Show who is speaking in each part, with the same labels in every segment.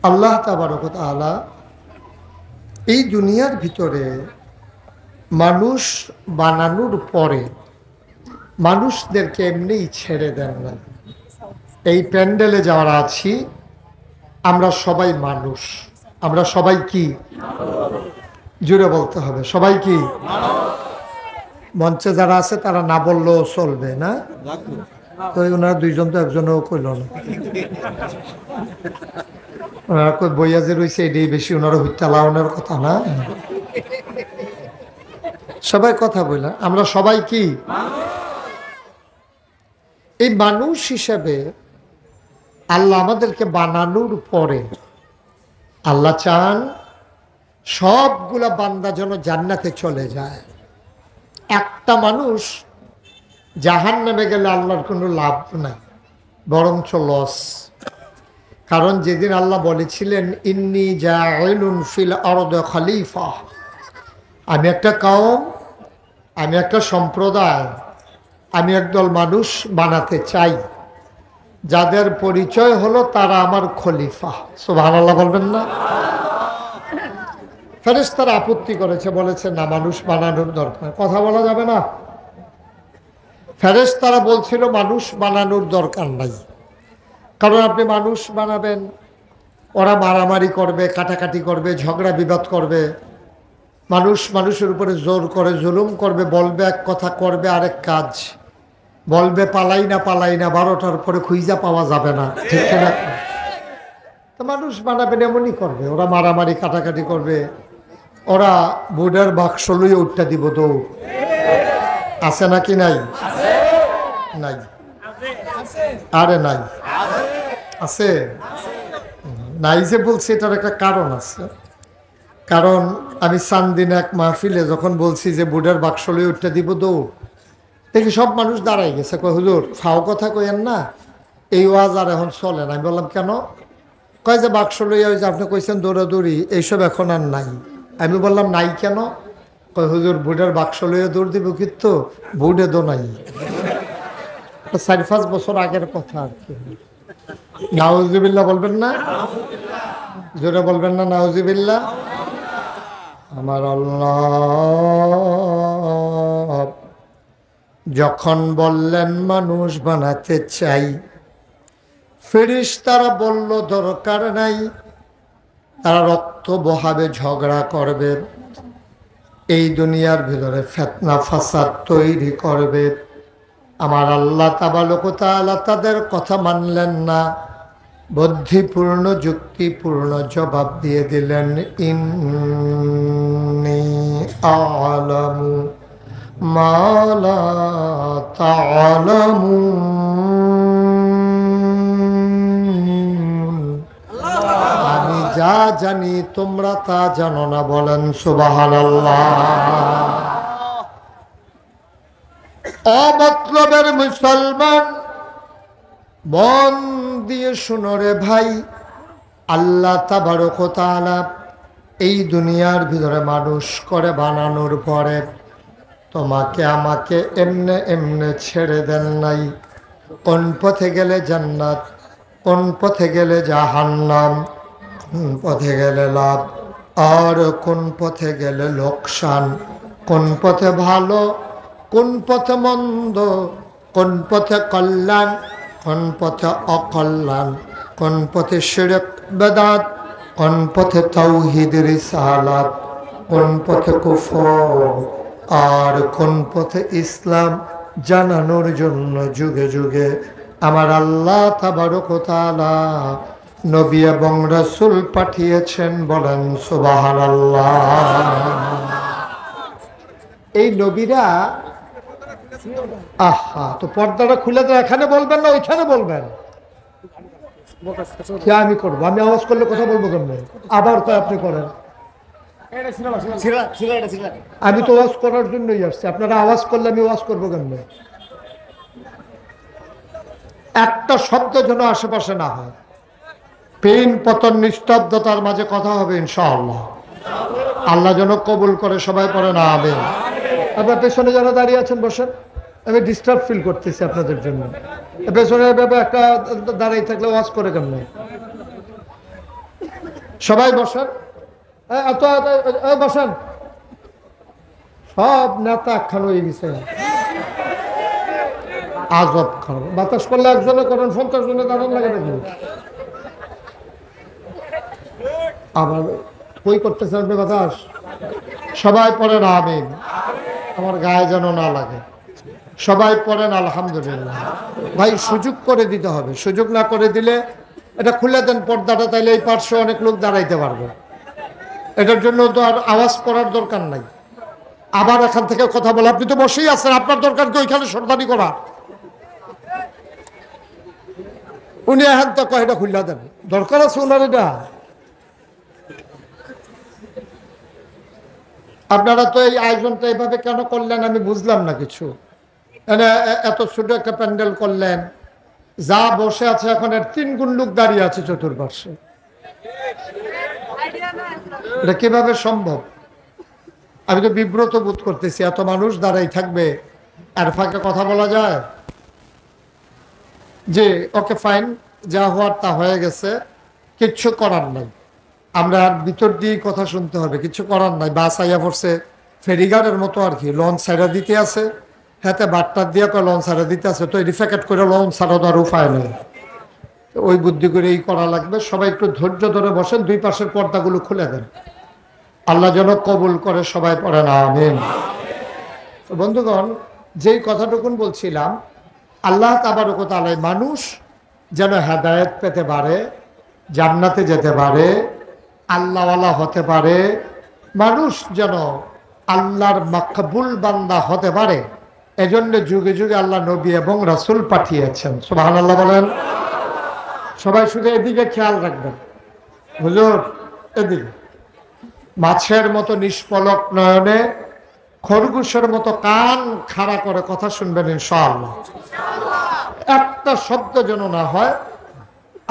Speaker 1: আল্লাহ তাবারক ওয়া তাআলা এই দুনিয়ার ভিতরে মানুষ বানানোর পরে মানুষদেরকে এমনিই ছেড়ে দেন না। এই প্যান্ডেলে যারা আছি আমরা সবাই মানুষ। আমরা সবাই কি? জুড়ে বলতে হবে, সবাই কি? মঞ্চে যারা আছে তারা না বললেও চলবে না? তো ওনারা দুইজন তো একজনও কইল না। ওনারা কই বইয়া যে রয়েছে এটাই বেশি, ওনারা হত্যা লাউনের কথা না। সবাই কথা বললেন, আমরা সবাই কি? এই মানুষ হিসেবে আল্লাহ আমাদেরকে বানানোর পরে আল্লাহ চান সবগুলা বান্দা যেন জান্নাতে চলে যায়। একটা মানুষ জাহান্নামে গেলে আল্লাহর কোনো লাভ নাই, বরঞ্চ লস। কারণ যেদিন আল্লাহ বলেছিলেন ইন্নী জাইলুন ফিল আরদি খলিফা, আমি একটা কওম, আমি একটা সম্প্রদায়, আমি একদল মানুষ বানাতে চাই যাদের পরিচয় হলো তারা আমার খলিফা। সুবহানাল্লাহ বলবেন না? ফেরেশতারা আপত্তি করেছে, বলেছে না, মানুষ বানানোর দরকার, কথা বলা যাবে না। ফেরেশতারা বলছিল মানুষ বানানোর দরকার নাই, কারণ আপনি মানুষ বানাবেন, ওরা মারামারি করবে, কাটাকাটি করবে, ঝগড়া বিবাদ করবে, মানুষ মানুষের উপরে জোর করে জুলুম করবে, বলবে এক কথা করবে আরেক কাজ, বলবে পালাই না 12টার পরে খুঁজা পাওয়া যাবে না, ঠিক না? তো মানুষ বানাবেন এমনই করবে, ওরা মারামারি কাটাকাটি করবে, ওরা বোর্ডের বাক্স লইয়ে উঠটা দিব দৌড়। আছে নাকি নাই? নাই? আরে নাই, আছে। নাই যে বলছি এটার একটা কারণ আছে। কারণ আমি সানদিন এক মাহফিলে যখন বলছি যে বোর্ডের বাক্স লইয়ে উঠটা দিব দৌড়, দেখি সব মানুষ দাঁড়াই গেছে, কয় হুজুর ফাও কথা কইেন না, এই ওয়াজ আর এখন চলে না। আমি বললাম কেন? কয় যে বাক্স লইয়া ওই যে আপনি কইছেন দৌড়াদৌড়ি, এইসব এখন আর নাই। আমি বললাম নাই কেন? কয় হুজুর বোর্ডের বাক্স লইয়া দৌড় দিব, কিন্তু বোর্ডে দো নাই। 4-5 বছর আগের কথা আর কি। নাউজুবিল্লাহ বলবেন না? জোরে বলবেন না নাউজুবিল্লাহ? আমার আল্লাহ যখন বললেন মানুষ বানাতে চাই, ফেরেশতারা বলল দরকার নাই, তারা রক্ত বহাবে, ঝগড়া করবে, এই দুনিয়ার ভিতরে ফিতনা ফাসাদ তৈরি করবে। আমার আল্লাহ তাবারক ওয়া তাআলা তাদের কথা মানলেন না, বুদ্ধিপূর্ণ যুক্তিপূর্ণ জবাব দিয়ে দিলেন ইন্নী আ'লামু মা লা তা'লামুন, আমি যা জানি তোমরা তা জানো না। বলেন সুবহানাল্লাহ। অমতলবের মুসলমান মন দিয়ে শুনো রে ভাই, আল্লাহ তাবারক ওয়া তাআলা এই দুনিয়ার ভিতরে মানুষ করে বানানোর পরে তোমাকে আমাকে এমনে এমনে ছেড়ে দেন নাই। কোন পথে গেলে জান্নাত, কোন পথে গেলে জাহান্নাম, কোন পথে গেলে লাভ আর কোন পথে গেলে লোকসান, কোন পথে ভালো, কোন পথে মন্দ, কোন পথে কল্যাণ, কোন পথে অকল্যাণ, কোন পথে শিরক বেদাত, কোন পথে তাওহীদ রিসালাত, কোন পথে কুফর আর কোন পথে ইসলাম জানানোর জন্য যুগে যুগে আমার আল্লাহ তাবারক ওয়া তাআলা নবী এবং রাসূল পাঠিয়েছেন। বলেন সুবহানাল্লাহ। এই নবীরা আহা, তো পর্দাটা খুলে তো এখানে বলবেন না ওইখানে বলবেন? আমি করবো, আমি আওয়াজ করলে কথা বলবো কেমন? আবার তো আপনি করেন। আমি তো ওয়াজ করার জন্যই আসছি, আপনারা আওয়াজ করলে আমি ওয়াজ করবো কেমন? একটা শব্দ যেন আশেপাশে না হয়, পেন পতন নিস্তব্ধতার মাঝে কথা হবে ইনশাআল্লাহ। আল্লাহ যেন কবুল করে, সবাই পড়ে না আমিন। আপনার পেছনে যারা দাঁড়িয়ে আছেন বসেন, আমি ডিস্টার্ব ফিল করতেছি আপনাদের জন্য। পেছনে এভাবে একটা দাঁড়িয়ে থাকলে ওয়াজ করে কেমন? সবাই বসেন, বসেন। সব নেতা একখান হয়ে গেছে, আজব খান। বাতাস করলে একজনে করেন, 50 জনে দাঁড়ান লাগে নাকি? আবার কই করতেছেন আপনি বাতাস? সবাই পড়েন আমিন, আমার গায়ে যেন না লাগে। সবাই পড়েন আলহামদুলিল্লাহ। ভাই সুযোগ করে দিতে হবে, সুযোগ না করে দিলে এটা খুলে দেন পর্দাটা, তাইলে এই পার্শ্বে অনেক লোক দাঁড়াইতে পারবে। এটার জন্য তো আর আওয়াজ করার দরকার নাই। আবার এখান থেকে কথা বলে, আপনি তো বসেই আছেন, আপনার দরকার কি ওইখানে সর্দানি করা? উনি এখন তো কয় এটা খুলে দেন, দরকার আছে ওনার এটা? আপনারা তো এই আয়োজনটা এইভাবে কেন করলেন আমি বুঝলাম না কিছু। এত ছোট একটা প্যান্ডেল করলেন, যা বসে আছে এখন এর 3 গুণ লোক দাঁড়িয়ে আছে চতুর্পার্শ্বে। এটা কিভাবে সম্ভব? আমি তো বিব্রত বোধ করতেছি, এত মানুষ দাঁড়াই থাকবে, আর ফাঁকে কথা বলা যায়? যে ওকে ফাইন, যা হওয়ার তা হয়ে গেছে, কিচ্ছু করার নাই। আমরা ভিতর দিয়ে কথা শুনতে হবে, কিছু করার নাই। বাস আইয়া পড়ছে ফেরিঘাটের মতো আর কি, লঞ্চ সাইডা দিতে আছে, হাতে বাট্টার দিয়ে লঞ্চ সাইডা দিতে আছে, তো রিফ্যাকেট করে লঞ্চ ছাড়া দেওয়ার উপায় নেই। ওই বুদ্ধি করে এই করা লাগবে। সবাই একটু ধৈর্য ধরে বসেন, 2 পাশের পর্দাগুলো খুলে দেন, আল্লাহ যেন কবুল করে। সবাই পড়েন আমিন। বন্ধুগণ, যেই কথাটুকুন বলছিলাম, আল্লাহ তাবারক ওয়া তাআলা মানুষ যেন হেদায়েত পেতে পারে, জান্নাতে যেতে পারে, আল্লাহওয়ালা হতে পারে, মানুষ যেন আল্লাহর মাকবুল বান্দা হতে পারে, এজন্য যুগে যুগে আল্লাহ নবী এবং রাসূল পাঠিয়েছেন। সুবহানাল্লাহ বলেন। সবাই শুধু এদিকে খেয়াল রাখবেন, হুজুর এদিকে। মাছের মতো নিষ্পলক নয়নে, খরগোশের মতো কান খাড়া করে কথা শুনবেন ইনশাআল্লাহ। একটা শব্দ যেন না হয়,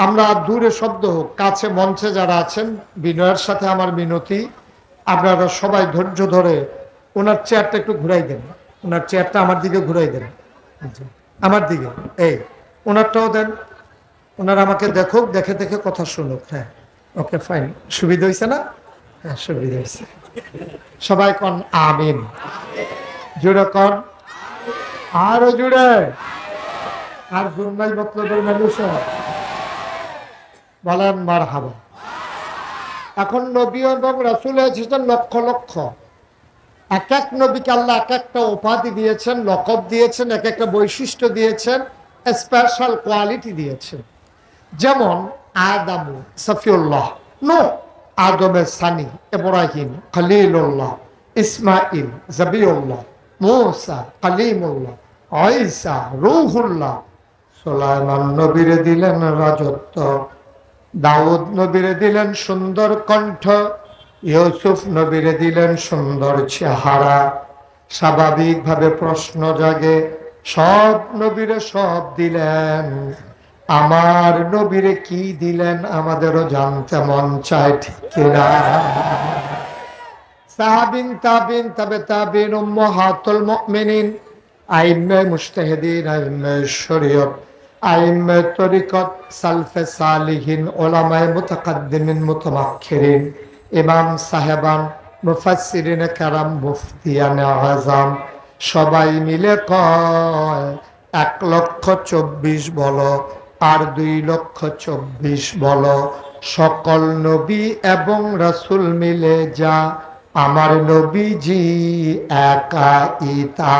Speaker 1: আমরা দূরে শব্দ হোক, কাছে মঞ্চে যারা আছেন, বিনয়ের সাথে আমার মিনতি, আপনারা সবাই ধৈর্য ধরে ওনার চেয়ারটা একটু ঘুরাই দেন, ওনার চেয়ারটা আমার দিকে ঘুরাই দেন, আমার দিকে। এই ওনারটাও দেন, ওনার আমাকে দেখুক, দেখে দেখে কথা শুনুক। হ্যাঁ, ওকে ফাইন। সুবিধা হয়েছে না? হ্যাঁ, সুবিধা হয়েছে। সবাই কন আমিন, জুড়ে কন, আরো জুড়ে। আর জুম্মাই মতলবের মানুষ বলেন মারহাবা। এখন নবী এবং রাসূল এসেছেন লক্ষ লক্ষ, এক এক নবীকে আল্লাহ এক একটা উপাধি দিয়েছেন, লকব দিয়েছেন, এক একটা বৈশিষ্ট্য দিয়েছেন, স্পেশাল কোয়ালিটি দিয়েছেন। যেমন আদামু সফিউল্লাহ, নূহ আদমের সানি, ইব্রাহিম খলিলুল্লাহ, ইসমাইল জবিউল্লাহ, মূসা কালিমুল্লাহ, ঈসা রূহুল্লাহ। সুলাইমান নবীরে দিলেন রাজত্ব, দাউদ নবীরে দিলেন সুন্দর কণ্ঠ, ইউসুফ নবীরে দিলেন সুন্দর চেহারা। স্বাভাবিকভাবে প্রশ্ন জাগে, সব নবীরে সব দিলেন, আমার নবীরে কি দিলেন আমাদেরও জানতে মন চায়, ঠিক কিনা? সাহাবিন, তাবিন, তাবে তাবিন, উম্মাহাতুল মুমিনিন, আইম্মে মুজতাহিদিন, আইম্মে শরীয়ত, আইম্মে তরিকত, সালফে সালিহিন, উলামায়ে মুতাকাদ্দিমিন, মুতামাক্খিরিন, ইমাম সাহেবান, মুফাসসিরিনে কেরাম, মুফতিয়ানে আযম, সবাই মিলে কয় 1,24,000 বলো আর 2,24,000 বলো, সকল নবী এবং রাসূল মিলে যা আমার নবীজি একাই তা।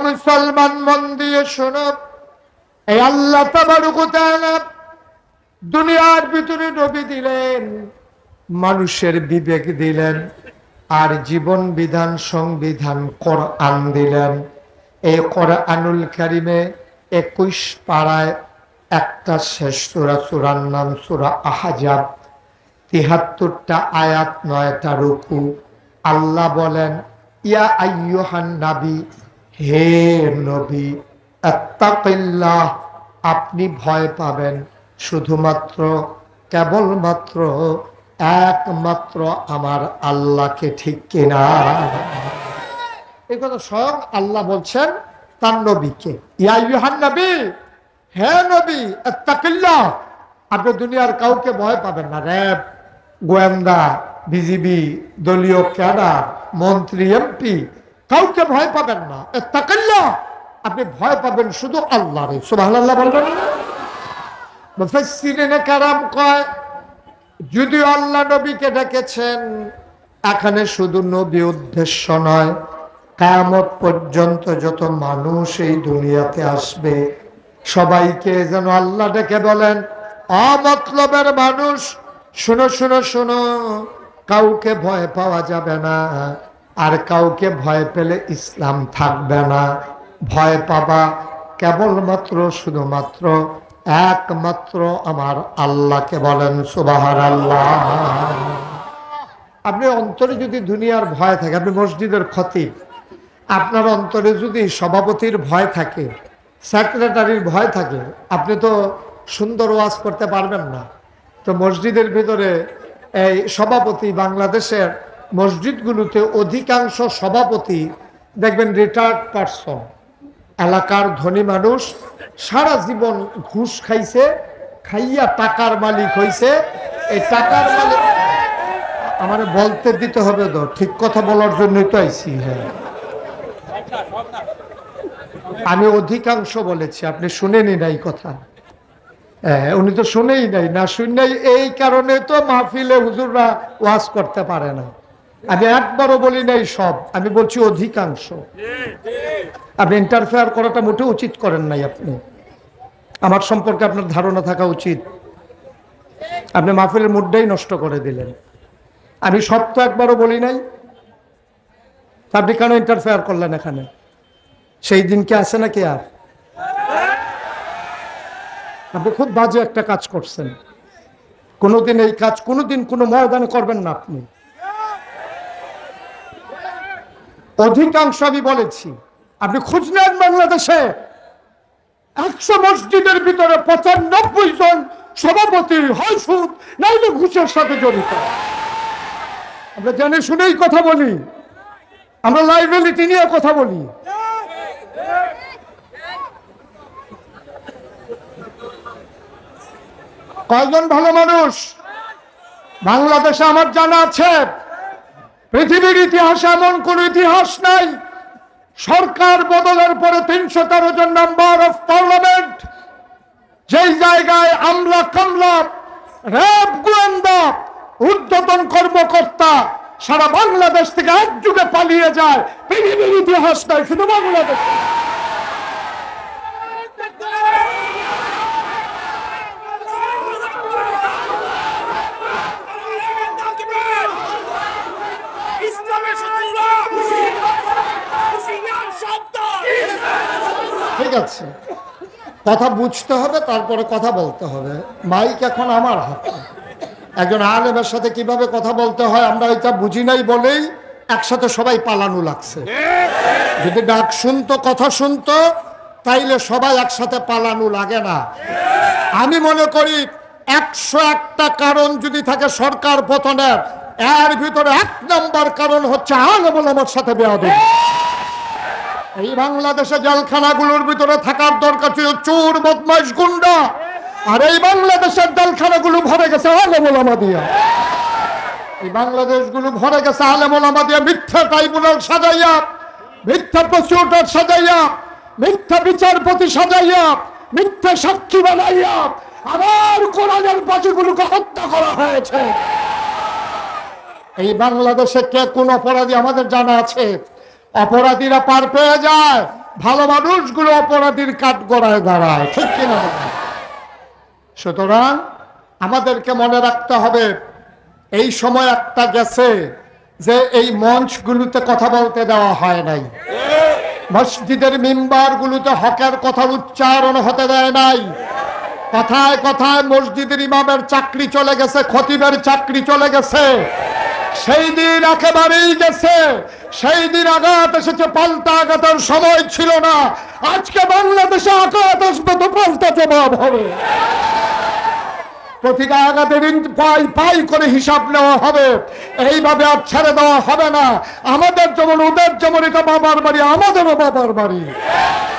Speaker 1: মুসলমান মন দিয়ে শোনো, এই আল্লাহ তাবারক ওয়া তাআলা দুনিয়ার ভিতরে নবী দিলেন, মানুষের বিবেক দিলেন, আর জীবন বিধান সংবিধান কোরআন দিলেন। এই কোরআনুল কারীমে 21 পারায় একটা শেষ সূরা, সূরার নাম সূরা আহজাব, 73টা আয়াত, 9টা রুকু। আল্লাহ বলেন, ইয়া আইয়ুহান নাবী, হে নবী, আত্তাকিল্লাহ, আপনি ভয় পাবেন শুধুমাত্র, কেবলমাত্র, একমাত্র আমার আল্লাহকে, ঠিক কিনা? এই কথা স্বয়ং আল্লাহ বলছেন তার নবীকে। ইয়া আইয়ুহান নবী, হে নবী আত্তাকিল্লাহ, আপনি দুনিয়ার কাউকে ভয় পাবেন না। র্যাব, গোয়েন্দা, বিজিবি, দলীয় ক্যাডার, মন্ত্রী, এমপি, কাউকে ভয় পাবেন না। আত্তাকিল্লাহ, আপনি ভয় পাবেন শুধু আল্লাহরে। সুবহানাল্লাহ বলবেন না? মুফাসসিরিনে কেরাম কয়, যদিও আল্লাহ নবীকে ডেকেছেন, এখানে শুধু নবী উদ্দেশ্য নয়, কিয়ামত পর্যন্ত যত মানুষ এই দুনিয়াতে আসবে সবাইকে যেন আল্লাহ ডেকে বলেন, অমতলবের মানুষ শুনো শুনো শুনো, কাউকে ভয় পাওয়া যাবে না, আর কাউকে ভয় পেলে ইসলাম থাকবে না। ভয় পাবা কেবলমাত্র শুধুমাত্র একমাত্র আমার আল্লাহকে। বলেন সুবহানাল্লাহ। আপনি অন্তরে যদি দুনিয়ার ভয় থাকে, আপনি মসজিদের খতিব, আপনার অন্তরে যদি সভাপতির ভয় থাকে, সেক্রেটারির ভয় থাকে, আপনি তো সুন্দর ওয়াজ করতে পারবেন না। তো মসজিদের ভিতরে এই সভাপতি, বাংলাদেশের মসজিদগুলোতে অধিকাংশ সভাপতি দেখবেন রিটায়ার্ড পারসন, এলাকার ধনী মানুষ, সারা জীবন ঘুষ খাইছে, খাইয়া টাকার মালিক হইছে। এই টাকার মালিক আমার বলতে দিতে হবে তো, ঠিক কথা বলার জন্যই তো আইছি। হ্যাঁ, আমি অধিকাংশ বলেছি, আপনি শুনেনি নাই কথা। হ্যাঁ, উনি তো শুনেই নাই, না শুনেই এই কারণে তো মাহফিলে হুজুররা ওয়াজ করতে পারে না। আমি একবারও বলি নাই সব, আমি বলছি অধিকাংশ। আপনি ইন্টারফেয়ার করাটা মোটেও উচিত করেন নাই। আপনি আমার সম্পর্কে আপনার ধারণা থাকা উচিত। আপনি মাহফিলের মুডটাই নষ্ট করে দিলেন। আমি সব তো একবারও বলি নাই, আপনি কেন ইন্টারফেয়ার করলেন এখানে? সেই দিন কি আছে নাকি? আর আপনি খুব বাজে একটা কাজ করছেন। কোনোদিন এই কাজ কোনোদিন কোনো ময়দানে করবেন না আপনি। অধিকাংশ আমি বলেছি, আপনি খোঁজ নেন বাংলাদেশে 100 মসজিদের ভিতরে 95 জন সভাপতি হয় সুদ নাইলে ঘুষের সাথে জড়িত। আমরা জানে শুনেই কথা বলি, আমরা লাইবিলিটি নিয়ে কথা বলি। কয়জন ভালো মানুষ বাংলাদেশে আমার জানা আছে? পৃথিবীর ইতিহাসে এমন কোন ইতিহাস নাই সরকার বদলের পরে 313 জন মেম্বার অফ পার্লামেন্ট, যেই জায়গায় আমলা কামলা, র্যাব, গোয়েন্দা, ঊর্ধ্বতন কর্মকর্তা সারা বাংলাদেশ থেকে একযুগে পালিয়ে যায়, পৃথিবীর ইতিহাস নাই, শুধু বাংলাদেশ। ঠিক আছে, কথা বুঝতে হবে, তারপরে কথা বলতে হবে। মাইক এখন আমার হাতে। একজন আলেমের সাথে কিভাবে কথা বলতে হয় আমরা এটা বুঝি নাই বলেই একসাথে সবাই পালানো লাগছে। যদি ডাক শুনতো, কথা শুনতো, তাইলে সবাই একসাথে পালানো লাগে না। আমি মনে করি 101টা কারণ যদি থাকে সরকার পতনের, এর ভিতরে 1 নম্বর কারণ হচ্ছে আলেম ওলামার সাথে বেয়াদবি। এই বাংলাদেশে জেলখানাগুলোর ভিতরে থাকার দরকার ছিল চোর, বদমাইশ, গুন্ডা, আর এই বাংলাদেশের জেলখানাগুলো ভরে গেছে আলেম ওলামা দিয়া। এই বাংলাদেশগুলো ভরে গেছে আলেম ওলামা দিয়া, মিথ্যা ট্রাইব্যুনাল সাজাইয়া, মিথ্যা প্রসিকিউটর সাজাইয়া, মিথ্যা বিচারপতি সাজাইয়া, মিথ্যা সাক্ষী বানাইয়া আবার কোরআনের পাখিগুলোকে হত্যা করা হয়েছে। এই বাংলাদেশে কে কোন অপরাধী আমাদের জানা আছে? অপরাধীরা পার পেয়ে যায়, ভালো মানুষগুলো অপরাধীর কাঠগড়ায় দাঁড়ায়, ঠিক কিনা? সুতরাং আমাদেরকে মনে রাখতে হবে, এই সময় একটা গেছে যে এই মঞ্চগুলোতে কথা বলতে দেওয়া হয় নাই, মসজিদের মিম্বারগুলোতে হকের কথার উচ্চারণ হতে দেয় নাই। কথায় কথায় মসজিদের ইমামের চাকরি চলে গেছে, খতিবের চাকরি চলে গেছে। সেই দিন একেবারেই গেছে। সেই দিন আঘাত এসেছে, পাল্টা আঘাতের সময় ছিল না। আজকে বাংলাদেশে আঘাত আসবে তো পাল্টা জবাব হবে। প্রতিটা আঘাতে পাই পাই করে হিসাব নেওয়া হবে। এইভাবে আর ছেড়ে দেওয়া হবে না। আমাদের যেমন ওদের যেমন এটা বাবার বাড়ি, আমাদেরও বাবার বাড়ি।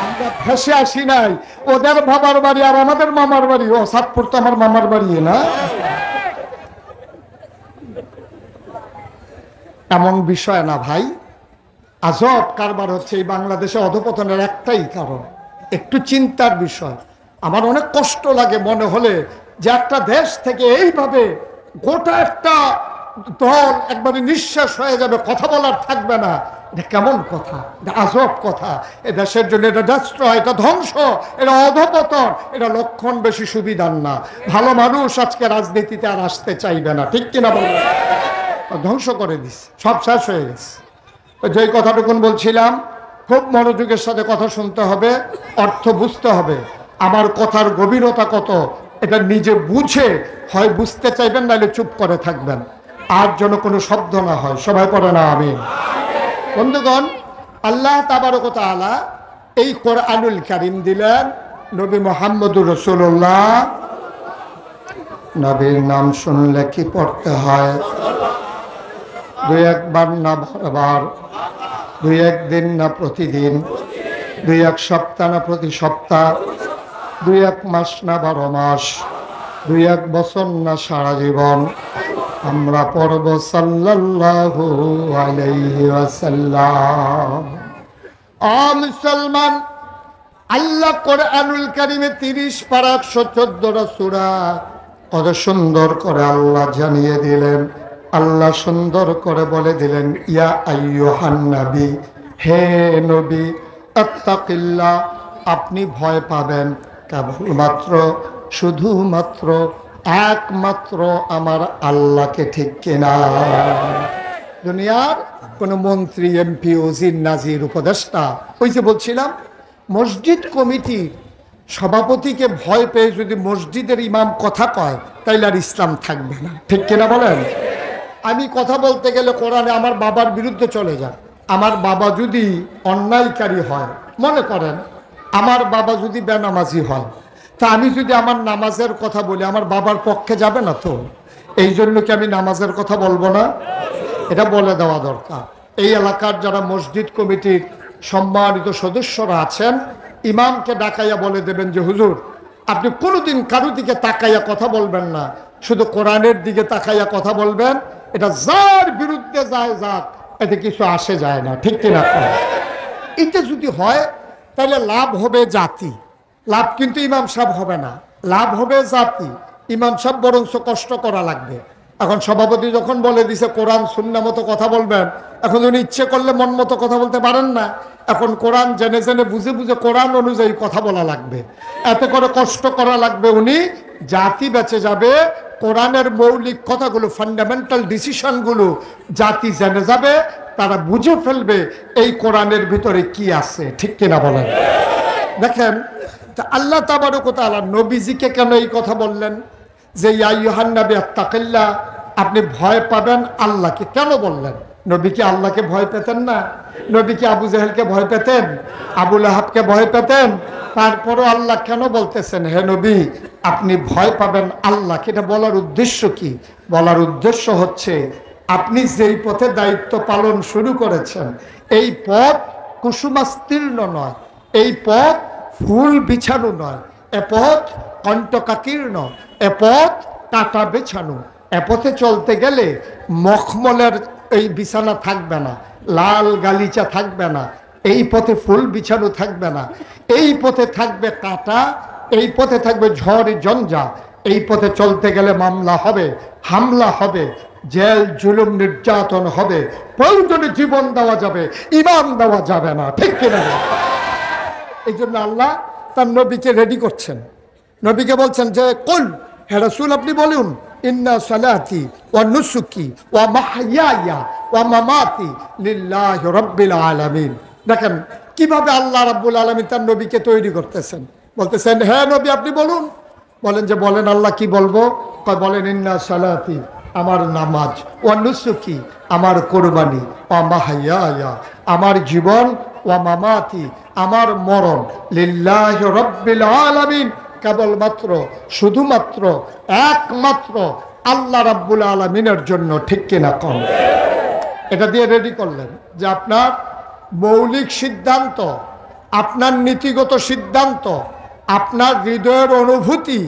Speaker 1: আমরা ভেসে আসি নাই, ওদের বাবার বাড়ি আর আমাদের মামার বাড়ি। ও সাতপুর তো আমার মামার বাড়ি না, এমন বিষয় না ভাই। আজব কারবার হচ্ছে এই বাংলাদেশে অধপতনের একটাই কারণ, একটু চিন্তার বিষয়। আমার অনেক কষ্ট লাগে মনে হলে যে একটা দেশ থেকে এইভাবে গোটা একটা দল একবারে নিঃশ্বাস হয়ে যাবে, কথা বলার থাকবে না। এটা কেমন কথা, এটা আজব কথা। এ দেশের জন্য এটা ডেস্ট্রয়, এটা ধ্বংস, এটা অধপতন, এটা লক্ষণ বেশি সুবিধার না। ভালো মানুষ আজকে রাজনীতিতে আর আসতে চাইবে না, ঠিক কিনা বলবেন? ধ্বংস করে দিচ্ছে, সব শেষ হয়ে গেছে। যেই কথাটুকুন বলছিলাম, খুব মনোযোগের সাথে কথা শুনতে হবে, অর্থ বুঝতে হবে। আমার কথার গভীরতা কত এটা নিজে বুঝে হয় বুঝতে চাইবেন, নাহলে চুপ করে থাকবেন, আর যেন কোনো শব্দ না হয়। সবাই পড়ে না আমিন। বন্ধুগণ, আল্লাহ তাবারক ওয়া তাআলা এই কোরআনুল কারীম দিলেন নবী মুহাম্মদুর রাসূলুল্লাহ। নবীর নাম শুনলে কি পড়তে হয়? দুই একবার না বারবার, দুই একদিন না প্রতিদিন, দুই এক সপ্তাহ না প্রতি সপ্তাহ, দুই এক মাস না 12 মাস, দুই এক বছর না সারা জীবন আমরা পড়ব সাল্লাল্লাহু আলাইহি ওয়াসাল্লাম। মুসলমান, আল্লাহ কোরআনুল কারীমে 30 পারা 114টা সূরা কত সুন্দর করে আল্লাহ জানিয়ে দিলেন। আল্লাহ সুন্দর করে বলে দিলেন, ইয়া আইয়ুহান নবী, হে নবী, আত্তাকিল্লাহ, আপনি ভয় পাবেন কেবলমাত্র, শুধুমাত্র, একমাত্র আমার আল্লাহকে, ঠিক কিনা? দুনিয়ার কোনো মন্ত্রী, এমপি, ওজির, নাজির, উপদেষ্টা, ওই যে বলছিলাম মসজিদ কমিটির সভাপতিকে ভয় পেয়ে যদি মসজিদের ইমাম কথা কয়, তাইলে আর ইসলাম থাকবে না, ঠিক কিনা বলেন? আমি কথা বলতে গেলে কোরআনে আমার বাবার বিরুদ্ধে চলে যায়। আমার বাবা যদি অন্যায়কারী হয়, মনে করেন আমার বাবা যদি বেনামাজি হয়, তা আমি যদি আমার নামাজের কথা বলি, আমার বাবার পক্ষে যাবে না তো? এই জন্য কি আমি নামাজের কথা বলবো না? এটা বলে দেওয়া দরকার। এই এলাকার যারা মসজিদ কমিটির সম্মানিত সদস্যরা আছেন, ইমামকে ডাকাইয়া বলে দেবেন যে হুজুর, আপনি কোনোদিন কারো দিকে তাকাইয়া কথা বলবেন না, শুধু কোরআনের দিকে তাকাইয়া কথা বলবেন। এটা যার বিরুদ্ধে যায় যাক, এতে কিছু আসে যায় না, ঠিক কিনা? এটা যদি হয় তাহলে লাভ হবে জাতি, লাভ কিন্তু ইমাম সাহেব হবে না, লাভ হবে জাতি। ইমাম সাহেব বরঞ্চ কষ্ট করা লাগবে। এখন সভাপতি যখন বলে দিছে কোরআন সুন্নাহ মতো কথা বলবেন, এখন উনি ইচ্ছে করলে মন মতো কথা বলতে পারেন না। এখন কোরআন জেনে জেনে বুঝে বুঝে কোরআন অনুযায়ী কথা বলা লাগবে, এতে করে কষ্ট করা লাগবে। উনি জাতি বেঁচে যাবে, কোরআনের মৌলিক কথাগুলো, ফান্ডামেন্টাল ডিসিশনগুলো জাতি জেনে যাবে, তারা বুঝে ফেলবে এই কোরআনের ভিতরে কি আছে, ঠিক কিনা বলেন? দেখেন আল্লাহ তাবারক ওয়া তাআলা নবীজিকে কেন এই কথা বললেন যে ইয়া আইয়ুহান নবী আত্তাকিল্লাহ, আপনি ভয় পাবেন আল্লাহকে? কেন বললেন? নবী কি আল্লাহকে ভয় পেতেন না? নবী কি আবু জাহেলকে ভয় পেতেন? আবু লাহাবকে ভয় পেতেন? তারপরও আল্লাহ কেন বলতেছেন হে নবী আপনি ভয় পাবেন আল্লাহকে? এটা বলার উদ্দেশ্য কি? বলার উদ্দেশ্য হচ্ছে আপনি যেই পথে দায়িত্ব পালন শুরু করেছেন, এই পথ কুসুমাস্তীর্ণ নয়, এই পথ ফুল বিছানো নয়, এ পথ কণ্টকাকীর্ণ, এ পথ কাঁটা বেছানো। এ পথে চলতে গেলে মখমলের এই বিছানা থাকবে না, লাল গালিচা থাকবে না, এই পথে ফুল বিছানো থাকবে না, এই পথে থাকবে কাঁটা, এই পথে থাকবে ঝড় ঝঞ্ঝা। এই পথে চলতে গেলে মামলা হবে, হামলা হবে, জেল জুলুম নির্যাতন হবে, প্রয়োজনে জীবন দেওয়া যাবে, ইমান দেওয়া যাবে না, ঠিক কিনা? এই জন্য আল্লাহ তার নবীকে রেডি করছেন। নবীকে বলছেন যে কুল, হে রাসূল আপনি বলুন, ইন্না সালাতি ওয়া নুসুকি ওয়া মাহইয়ায়া ওয়া মামাতি লিল্লাহি রাব্বিল আলামিন। দেখেন কিভাবে আল্লাহ রাব্বুল আলামিন তার নবীকে তৈরি করতেছেন। বলতেছেন হে নবী আপনি বলুন। বলেন যে বলেন আল্লাহ কি বলবো? বলেন ইন্না সালাতি, আমার নামাজ, ওয়া নুসুকি, আমার কোরবানি, ওয়া মাহইয়ায়া, আমার জীবন, ওয়া মামাতি, আমার মরণ, লিল্লাহি রাব্বিল আলামিন, কেবলমাত্র শুধুমাত্র একমাত্র আল্লাহ রাব্বুল আলামিনের জন্য, ঠিক কিনা কম? এটা দিয়ে রেডি করলেন যে আপনার মৌলিক সিদ্ধান্ত, আপনার নীতিগত সিদ্ধান্ত, আপনার হৃদয়ের অনুভূতি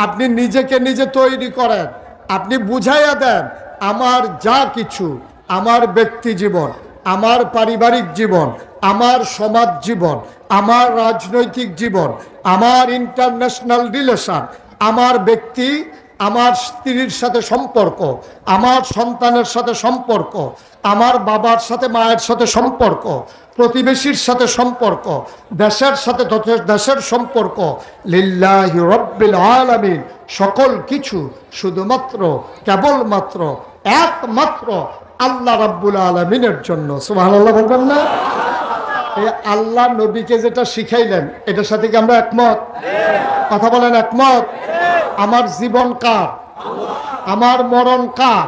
Speaker 1: আপনি নিজেকে নিজে তৈরি করেন। আপনি বুঝাইয়া দেন আমার যা কিছু, আমার ব্যক্তি জীবন, আমার পারিবারিক জীবন, আমার সমাজ জীবন, আমার রাজনৈতিক জীবন, আমার ইন্টারন্যাশনাল রিলেশন, আমার ব্যক্তি, আমার স্ত্রীর সাথে সম্পর্ক, আমার সন্তানের সাথে সম্পর্ক, আমার বাবার সাথে মায়ের সাথে সম্পর্ক, প্রতিবেশীর সাথে সম্পর্ক, দেশের সাথে দেশের সম্পর্ক, লিল্লাহি রাব্বিল আলামিন, সকল কিছু শুধুমাত্র কেবলমাত্র একমাত্র আল্লাহ রাব্বুল আলামিনের জন্য। সুবহানাল্লাহ বলবেন না? এই আল্লাহ নবীকে যেটা শিখাইলেন এটার সাথে কি আমরা একমত? কথা বলেন একমত? আমার জীবন কার? আমার মরণ কার?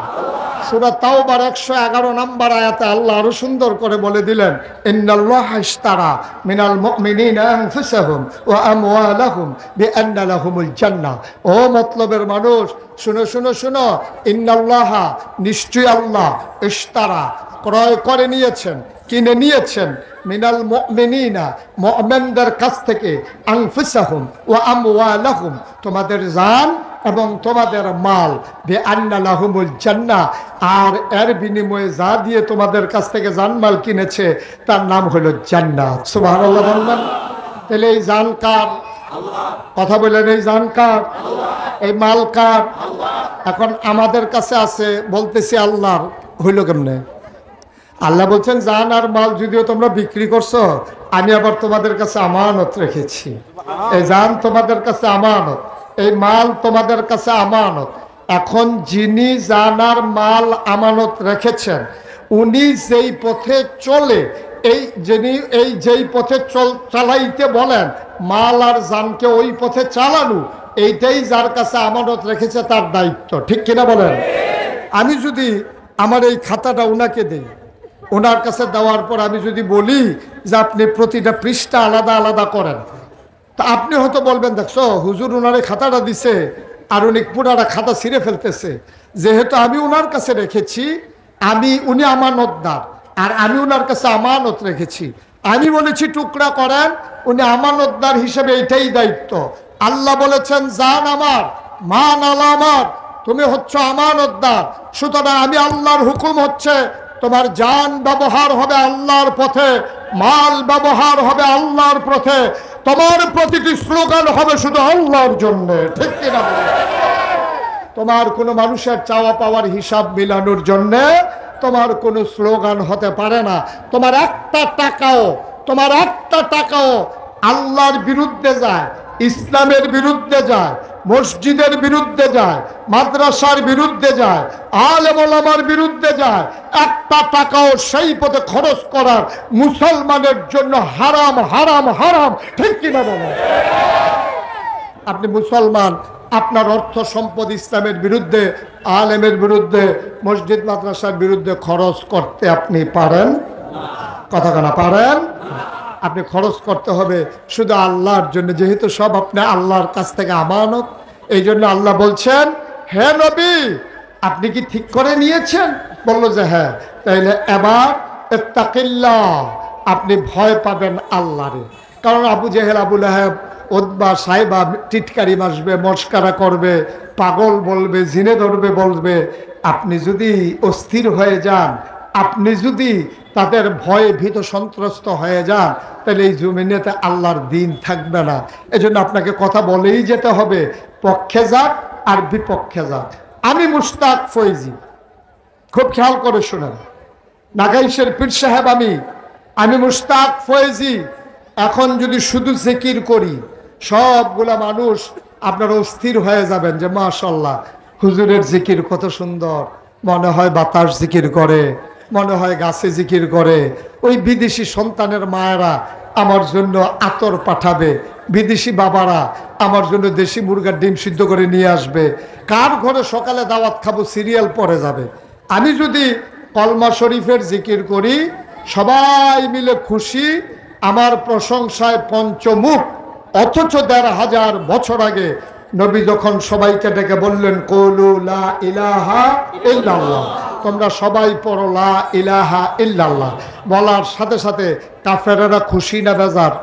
Speaker 1: সূরা তাওবার 111 নম্বর আয়াতে আল্লাহ আরো সুন্দর করে বলে দিলেন, ইন্নাল্লাহা ইশতারা মিনাল মুমিনিনা আনফুসাহুম ওয়া আমওয়ালাহুম বিআন্না লাহুমুল জান্নাহ। ও মতলবের মানুষ, শুনো শুনো শুনো, ইন্নাল্লাহা, নিশ্চয়ই আল্লাহ, ইশতারা, ক্রয় করে নিয়েছেন, কিনে নিয়েছেন, মিনাল মুমিনিনা, মুমিনদের কাছ থেকে, আনফুসাহুম ওয়া আমওয়ালাহুম, তোমাদের জান এবং তোমাদের মাল, বিআন্না লাহুমুল জান্নাহ, আর এর বিনিময়ে যা দিয়ে তোমাদের কাছ থেকে জানমাল কিনেছে তার নাম হলো জান্নাত। সুবহানাল্লাহ বললেন। তাহলে এই জান কার? কথা বলেন, এই জান কার? এই মাল কার? এখন আমাদের কাছে আছে, বলতেছি আল্লাহর, হইল কেমনে? আল্লাহ বলছেন জান আর মাল যদিও তোমরা বিক্রি করছো, আমি আবার তোমাদের কাছে আমানত রেখেছি। এই জান তোমাদের কাছে আমানত, এই মাল তোমাদের কাছে আমানত। এখন যিনি জান আর মাল আমানত রেখেছেন, উনি যেই পথে চলে, যেই পথে চালাইতে বলেন, মাল আর জানকে ওই পথে চালানো, এইটাই যার কাছে আমানত রেখেছে তার দায়িত্ব, ঠিক কিনা বলেন? আমি যদি আমার এই খাতাটা ওনাকে দিই, ওনার কাছে দেওয়ার পর আমি যদি বলি যে আপনি প্রতিটা পৃষ্ঠা আলাদা আলাদা করেন, তা আপনি হয়তো বলবেন, দেখছো হুজুর ওনারে খাতাটা দিছে আর উনি পুরাটা খাতা ছিঁড়ে ফেলতেছে। যেহেতু আমি ওনার কাছে রেখেছি, উনি আমানতদার, আর আমি ওনার কাছে আমানত রেখেছি, আমি বলেছি টুকরা করেন, উনি আমানতদার হিসেবে এটাই দায়িত্ব। আল্লাহ বলেছেন জান আমার, মান আলা আমার, তুমি হচ্ছে আমানতদার, সুতরাং আমি আল্লাহর হুকুম হচ্ছে তোমার জান ব্যবহার হবে আল্লাহর পথে, মাল ব্যবহার হবে আল্লাহর পথে, তোমার প্রতিটি স্লোগান হবে শুধু আল্লাহর জন্য, ঠিক কিনা? তোমার কোনো মানুষের চাওয়া পাওয়ার হিসাব মিলানোর জন্য তোমার কোনো স্লোগান হতে পারে না। তোমার একটা টাকাও আল্লাহর বিরুদ্ধে যায়, ইসলামের বিরুদ্ধে যায়, মসজিদের বিরুদ্ধে যায়, মাদ্রাসার বিরুদ্ধে যায়, আলেম ওলামার বিরুদ্ধে যায়, একটা টাকাও সেই পথে খরচ করার মুসলমানের জন্য হারাম, হারাম, হারাম, ঠিক কিনা বলো? আপনি মুসলমান, আপনার অর্থ সম্পদ ইসলামের বিরুদ্ধে, আলেমের বিরুদ্ধে, মসজিদ মাদ্রাসার বিরুদ্ধে খরচ করতে আপনি পারেন? কথা কেনা পারেন? আপনি খরচ করতে হবে শুধু আল্লাহর জন্য, যেহেতু সব আপনি আল্লাহর কাছ থেকে আমানত। এই জন্য আল্লাহ বলছেন, হে নবী, আপনি কি ঠিক করে নিয়েছেন? বলল যে হ্যাঁ। তাইলে এবার ইত্তাকিল্লাহ, আপনি ভয় পাবেন আল্লাহরে। কারণ আবু জেহেল, আবু লাহাব, উতবা, সাইবা টিটকারি মাসবে, মস্কারা করবে, পাগল বলবে, জিনে ধরবে বলবে। আপনি যদি অস্থির হয়ে যান, আপনি যদি তাদের ভয়ে ভীত সন্ত্রস্ত হয়ে যান, তাহলে এই জমিনেতে আল্লাহর দিন থাকবে না। এজন্য আপনাকে কথা বলেই যেতে হবে, পক্ষে যাক আর বিপক্ষে যাক। আমি মুশতাক ফৈজি, খুব খেয়াল করে শুনেন, নাগাইশের পীর সাহেব, আমি মুশতাক ফৈজি। এখন যদি শুধু জিকির করি, সবগুলা মানুষ আপনারা অস্থির হয়ে যাবেন যে মাশাআল্লাহ হুজুরের জিকির কত সুন্দর, মনে হয় বাতাস জিকির করে, মনে হয় গাছে জিকির করে। ওই বিদেশি সন্তানের মায়েরা আমার জন্য আতর পাঠাবে, বিদেশি বাবারা আমার জন্য দেশি মুরগার ডিম সিদ্ধ করে নিয়ে আসবে, কার ঘরে সকালে দাওয়াত খাবো সিরিয়াল পরে যাবে। আমি যদি কলমা শরীফের জিকির করি, সবাই মিলে খুশি, আমার প্রশংসায় পঞ্চমুখ, অথচ ১৫০০ বছর আগে নবী যখন সবাইকে ডেকে বললেন কুলু লা ইলাহা ইল্লাল্লাহ, তোমরা সবাই পড়ো লা ইলাহা ইল্লাল্লাহ, বলার সাথে সাথে কাফেরেরা খুশি না বেজার?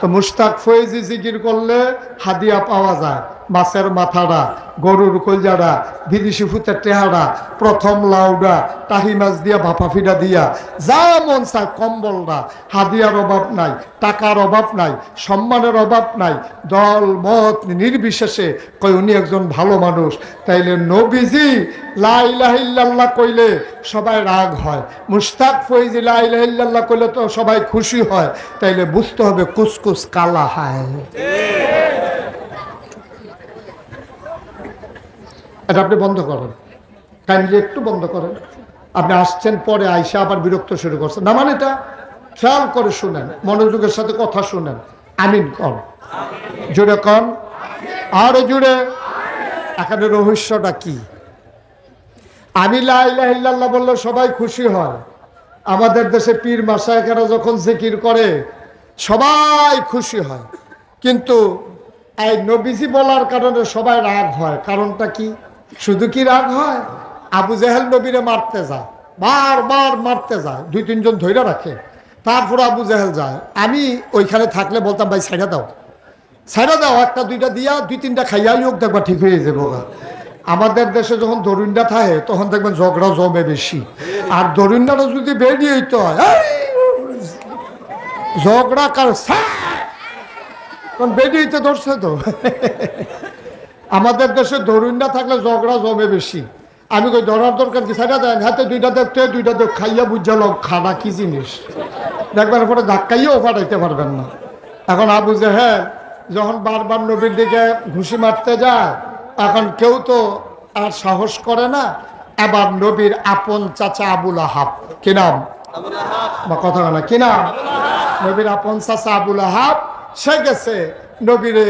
Speaker 1: তো মুশতাক ফয়েজি জিকির করলে হাদিয়া পাওয়া যায়, মাছের মাথাটা, গরুর কলজাটা, বিদেশি ফুতের টেহারা, প্রথম লাউডা, টাহি মাছ দিয়া ভাপাফিটা দিয়া, যা মন চায় কম্বলটা, হাদিয়ার অভাব নাই, টাকার অভাব নাই, সম্মানের অভাব নাই, দল মত নির্বিশেষে কই উনি একজন ভালো মানুষ। তাইলে নবীজি লা ইলাহা ইল্লাল্লাহ কইলে সবাই রাগ হয়, মুশতাক ফয়েজি লা ইলাহা ইল্লাল্লাহ কইলে তো সবাই খুশি হয়। তাইলে বুঝতে হবে কুসকুস কালা হয়। এটা আপনি বন্ধ করেন, কাইন্ডলি একটু বন্ধ করেন। আপনি আসছেন পরে আইসা আবার বিরক্ত শুরু করছেন না, মানে এটা খেয়াল করে শুনেন, মনোযোগের সাথে কথা শুনেন। আমিন কন, জুড়ে কন, আরো জুড়ে। এখানে রহস্যটা কি? আমি লা ইলাহা ইল্লাল্লাহ বললে সবাই খুশি হয়। আমাদের দেশে পীর মাশায়েখরা যখন জিকির করে সবাই খুশি হয়, কিন্তু এই নবীজি বলার কারণে সবাই রাগ হয়। কারণটা কি? শুধু কি রাগ হয়? আবু জেহেল নবীরে মারতে যায়, বারবার মারতে যায়, ২-৩ জন ধৈর্য রাখে, তারপর আবু জেহেল যায়। আমি ওইখানে থাকলে বলতাম ভাই ছাইড়া দাও, ছাইড়া দাও, ১টা ২টা দিয়া ২-৩টা খাইয়াই হোক, দেখবা ঠিক হয়ে যাবো। আমাদের দেশে যখন দরুনটা থাকে তখন দেখবেন ঝগড়া জমে বেশি, আর দরুনটা যদি বেরিয়ে হইতে হয় ঝগড়া কার বেরিয়ে হইতে ধরছে তো। আমাদের দেশে দরুন না থাকলে ঝগড়া জমে বেশি। আমি কই ধরার দরকার কি, সেটা দেন হাতে 2টা দেখতে 2টা দেখ, খাইয়া বুঝালো খানা কি জিনিস, দেখবার পরে ধাক্কাইয়াও ফাটাইতে পারবেন না। এখন আবু জেহেল যখন বারবার নবীর দিকে ঘুষি মারতে যায়, এখন কেউ তো আর সাহস করে না। এবার নবীর আপন চাচা আবুল আহাব, কি নাম? বা কথা না, কি নাম? নবীর আপন চাচা আবুল আহাব, সে গেছে নবীরে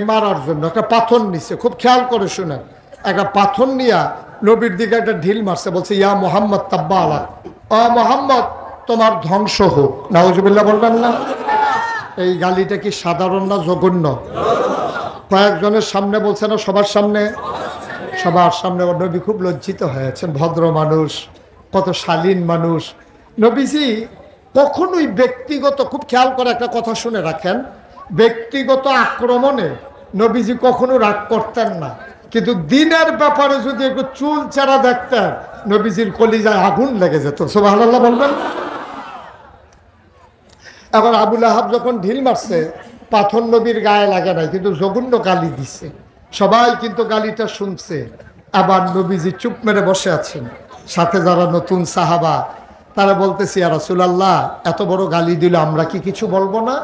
Speaker 1: মারার জন্য। একটা পাথর নিছে, খুব খেয়াল করে শুনেন, একটা পাথর নিয়া নবীর দিকে একটা ঢিল মারছে, বলছে ইয়া মোহাম্মদ তাব্বা আলা, ও মোহাম্মদ তোমার ধ্বংস হোক। নাউজুবিল্লাহ বলবেন না? এই গালিটা কি সাধারণ না জঘন্য? কয়েকজনের সামনে বলছে না, সবার সামনে, সবার সামনে। নবী খুব লজ্জিত হয়েছেন, ভদ্র মানুষ, কত শালীন মানুষ। নবীজি কখনোই ব্যক্তিগত, খুব খেয়াল করে একটা কথা শুনে রাখেন, ব্যক্তিগত আক্রমণে নবীজি কখনো রাগ করতেন না, কিন্তু দিনের ব্যাপারে যদি একটু চুল চেরা দেখতেন, নবীজির কলিজায় আগুন লেগে যেত। সুবহানাল্লাহ বলবেন। এখন আবুল আহাব যখন ঢিল মারছে, পাথর নবীর গায়ে লাগে নাই, কিন্তু জঘন্য গালি দিছে, সবাই কিন্তু গালিটা শুনছে। আবার নবীজি চুপ মেরে বসে আছেন, সাথে যারা নতুন সাহাবা তারা বলতেছি ইয়া রাসূলুল্লাহ এত বড় গালি দিল, আমরা কি কিছু বলবো না?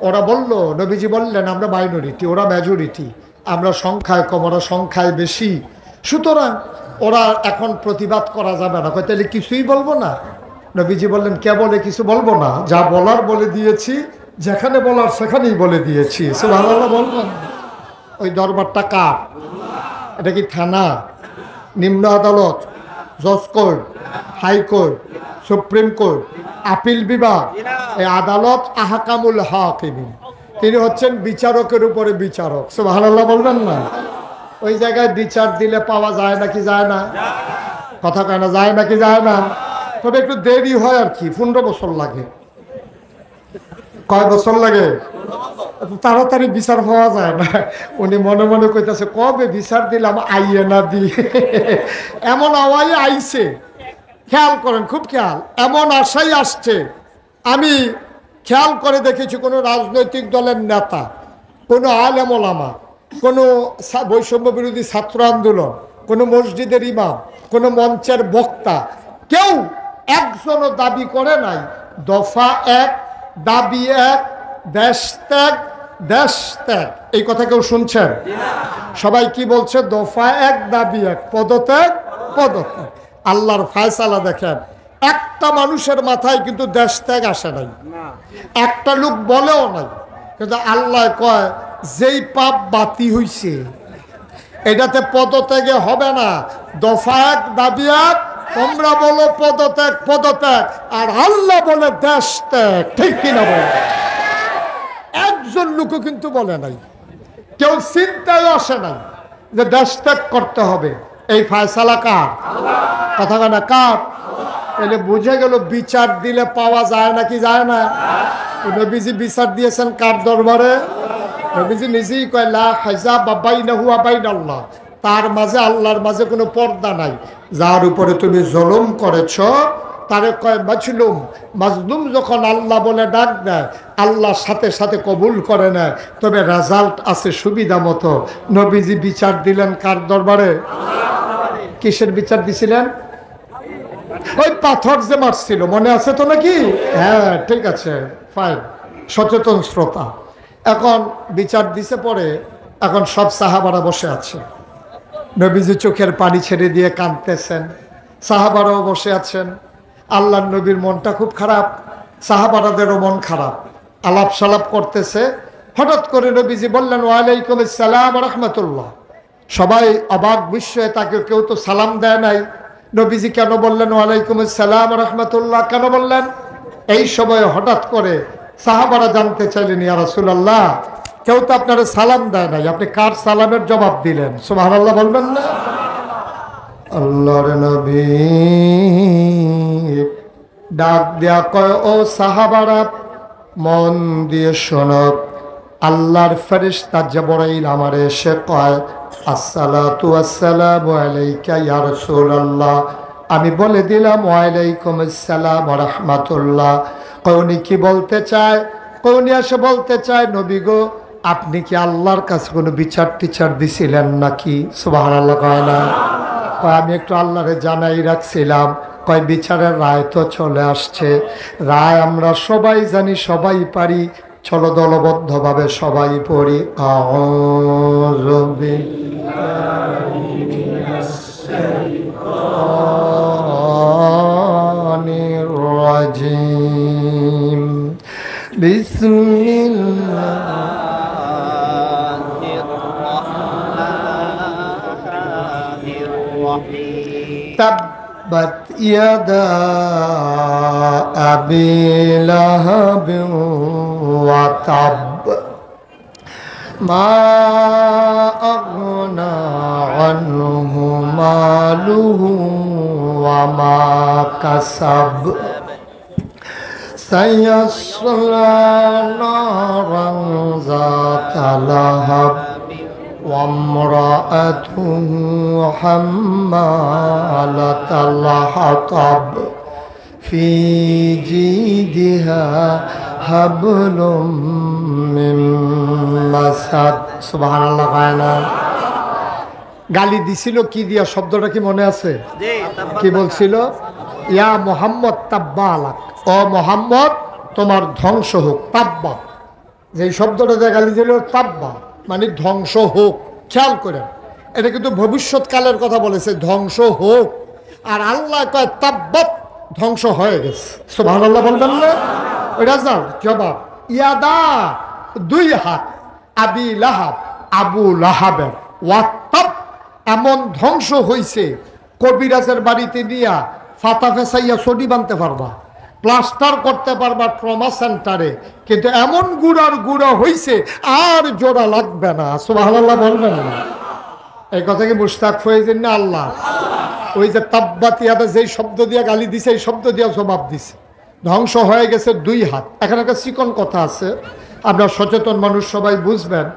Speaker 1: ওরা বলল, নবীজি বললেন আমরা মাইনরিটি, ওরা মেজরিটি, আমরা সংখ্যায় কম, ওরা সংখ্যায় বেশি, সুতরাং ওরা এখন প্রতিবাদ করা যাবে না। তাহলে কিছুই বলবো না? নবীজি বললেন কে বলে কিছু বলবো না? যা বলার বলে দিয়েছি, যেখানে বলার সেখানেই বলে দিয়েছি। সুবহানাল্লাহ বলবেন। ওই দরবারটা কার? এটা কি থানা, নিম্ন আদালত, জজ court, high court, supreme court, appeal বিভাগ? এই আদালত আহকামুল হাকিমিন, তিনি হচ্ছেন বিচারকের উপরে বিচারক। সুবহানাল্লাহ বলবেন না? ওই জায়গায় বিচার দিলে পাওয়া যায় নাকি যায় না? কথা কয় না, যায় নাকি যায় না? তবে একটু দেরি হয় আর কি, 15 বছর লাগে। কয় বছর লাগে? তাড়াতাড়ি বিচার পাওয়া যায় না। উনি মনে মনে কইতেছে কবে বিচার দিলাম, আইয়ে না দিয়ে এমন আওয়াজ আইছে। খেয়াল করেন, খুব খেয়াল, এমন আশাই আসছে। আমি খেয়াল করে দেখেছি কোনো রাজনৈতিক দলের নেতা, কোনো আলেম ওলামা, কোনো বৈষম্য বিরোধী ছাত্র আন্দোলন, কোনো মসজিদের ইমাম, কোনো মঞ্চের বক্তা, কেউ একজনও দাবি করে নাই দফা 1, দাবি 1, দেশ ত্যাগ, দেশ ত্যাগ। এই কথা কেউ শুনছেন? সবাই কি বলছে? দফা 1, দাবি 1, পদত্যাগ, পদত্যাগ। আল্লাহর ফায়সালা দেখেন, একটা মানুষের মাথায় কিন্তু দেশ ত্যাগ আসে নাই, একটা লোক বলেও নাই, কিন্তু আল্লাহ কয় যেই পাপ বাতি হইছে এটাতে পদত্যাগে হবে না। দফা 1, দাবি 1, তোমরা বলো পদত্যাগ, পদত্যাগ, আর আল্লাহ বলে দেশ ত্যাগ। ঠিক কিনা বল? একজন লোকও কিন্তু বলে নাই, কেউ চিন্তায় আসে নাই যে দেশ ত্যাগ করতে হবে। এই ফয়সালা কার? কথা না কার? তাহলে বুঝে গেল বিচার দিলে পাওয়া যায় নাকি যায় না? নবীজি বিচার দিয়েছেন কার দরবারে? নবীজি নিজেই কয় লা হিজাব বাইনাহু ওয়া বাইনাল্লাহ, তার মাঝে আল্লাহর মাঝে কোনো পর্দা নাই। যার উপরে তুমি জুলুম করেছ তারে কয় মাজলুম। মাজলুম যখন আল্লাহ বলে ডাক দেয়, আল্লাহ সাথে সাথে কবুল করে নেয়, তবে রেজাল্ট আছে সুবিধা মতো। নবীজি বিচার দিলেন কার দরবারে? কিসের বিচার দিছিলেন? ওই পাথর যে মারছিল, মনে আছে তো নাকি? হ্যাঁ, ঠিক আছে, ফাইন, সচেতন শ্রোতা। এখন বিচার দিছে পরে, এখন সব সাহাবারা বসে আছে। নবীজি চোখের পানি ছেড়ে দিয়ে কাঁদতেছেন, সাহাবারাও বসে আছেন। আল্লাহর নবীর মনটা খুব খারাপ, সাহাবারাদেরও মন খারাপ, আলাপ সালাপ করতেছে। হঠাৎ করে নবীজি বললেন ওয়ালাইকুম আসসালাম ওয়া রাহমাতুল্লাহ। সবাই অবাক বিস্ময়ে, তাকে কেউ তো সালাম দেয় নাই। নবীজি কেন বললেন ওয়ালাইকুম আসসালাম ওয়া রাহমাতুল্লাহ, কেন বললেন? এই সময় হঠাৎ করে সাহাবারা জানতে চাইলেন, ইয়া রাসূলুল্লাহ, কেউ তো আপনারা সালাম দেয় নাই, আপনি কার সালামের জবাব দিলেন? সুবহানাল্লাহ বলবেন না? আল্লাহর নবী ডাক দেয়া কয়, ও সাহাবারা মন দিয়ে শোনো। আল্লাহর ফেরেশতা জিবরাইল আমারে এসে কয় আসসালাতু ওয়াসসালামু আলাইকা ইয়া রাসূলুল্লাহ। আমি বলে দিলাম ওয়ালাইকুম আসসালাম ওয়া রাহমাতুল্লাহ। উনি কি বলতে চায়? উনি এসে বলতে চায়, নবী গো, আপনি কি আল্লাহর কাছে কোনো বিচার টিচার দিছিলেন নাকি? সুবহানাল্লাহ কয় না? আমি একটু আল্লাহরে জানাই রাখছিলাম। কয় বিচারের রায় তো চলে আসছে, রায় আমরা সবাই জানি, সবাই পারি, চলো দলবদ্ধভাবে সবাই পড়ি আউযু বিল্লাহি মিনাশ শাইতানির রাজিম। বিসমিল্লাহির রাহমানির রহিম। তাব্বাত ইয়াদা আবি লাহাব ওয়া তাব মা আগনা আনহু মালুহু ওয়া মা কাসাব সায়াসলা নারান যাতা লাহাব ওয়া ইমরাআতুহু হাম্মালাতাল হাতাব ফি জিদিহা হাবলুম মিন মাসাদ। সুবহানাল্লাহ কয় না? গালি দিছিল কি দিয়া? শব্দটা কি মনে আছে? কি বলছিল? ইয়া মুহাম্মদ তাব্বা আলাক, ও মুহাম্মদ তোমার ধ্বংস হোক। তাব্বা, যে শব্দটা দিয়ে গালি দিল, তাব্বা মানে ধ্বংস হোক। খেয়াল করেন, এটা কিন্তু ভবিষ্যৎকালের কথা বলেছে, ধ্বংস হোক। আর আল্লাহ কয় তাব্বাত, ধ্বংস হয়ে গেছে। সুবহানাল্লাহ বলবেন না? ওইটা যাও জবাব। ইয়াদা, দুই হাত, আবি লাহাব, আবু লাহাবের, ওয়াত্তাব, এমন ধ্বংস হইছে, কবিরাজের বাড়িতে নিয়া ফাতা ফেসাইয়া ছড়ি বানতে পারবা, প্লাস্টার করতে পারবা ট্রমা সেন্টারে, কিন্তু এমন গুড়ার গুঁড়া হইছে আর জোড়া লাগবে না। সুবহানাল্লাহ বলবেন না? এই কথা কি মুশতাক ফয়েজের না? আল্লাহ ওই যে তাব্বাত ইয়াদা যেই শব্দ দিয়া গালি দিছে, এই শব্দ দিয়া জবাব দিছে। ধ্বংস হয়ে গেছে দুই হাত। এখানে একটা চিকন কথা আছে, আপনার সচেতন মানুষ সবাই বুঝবেন।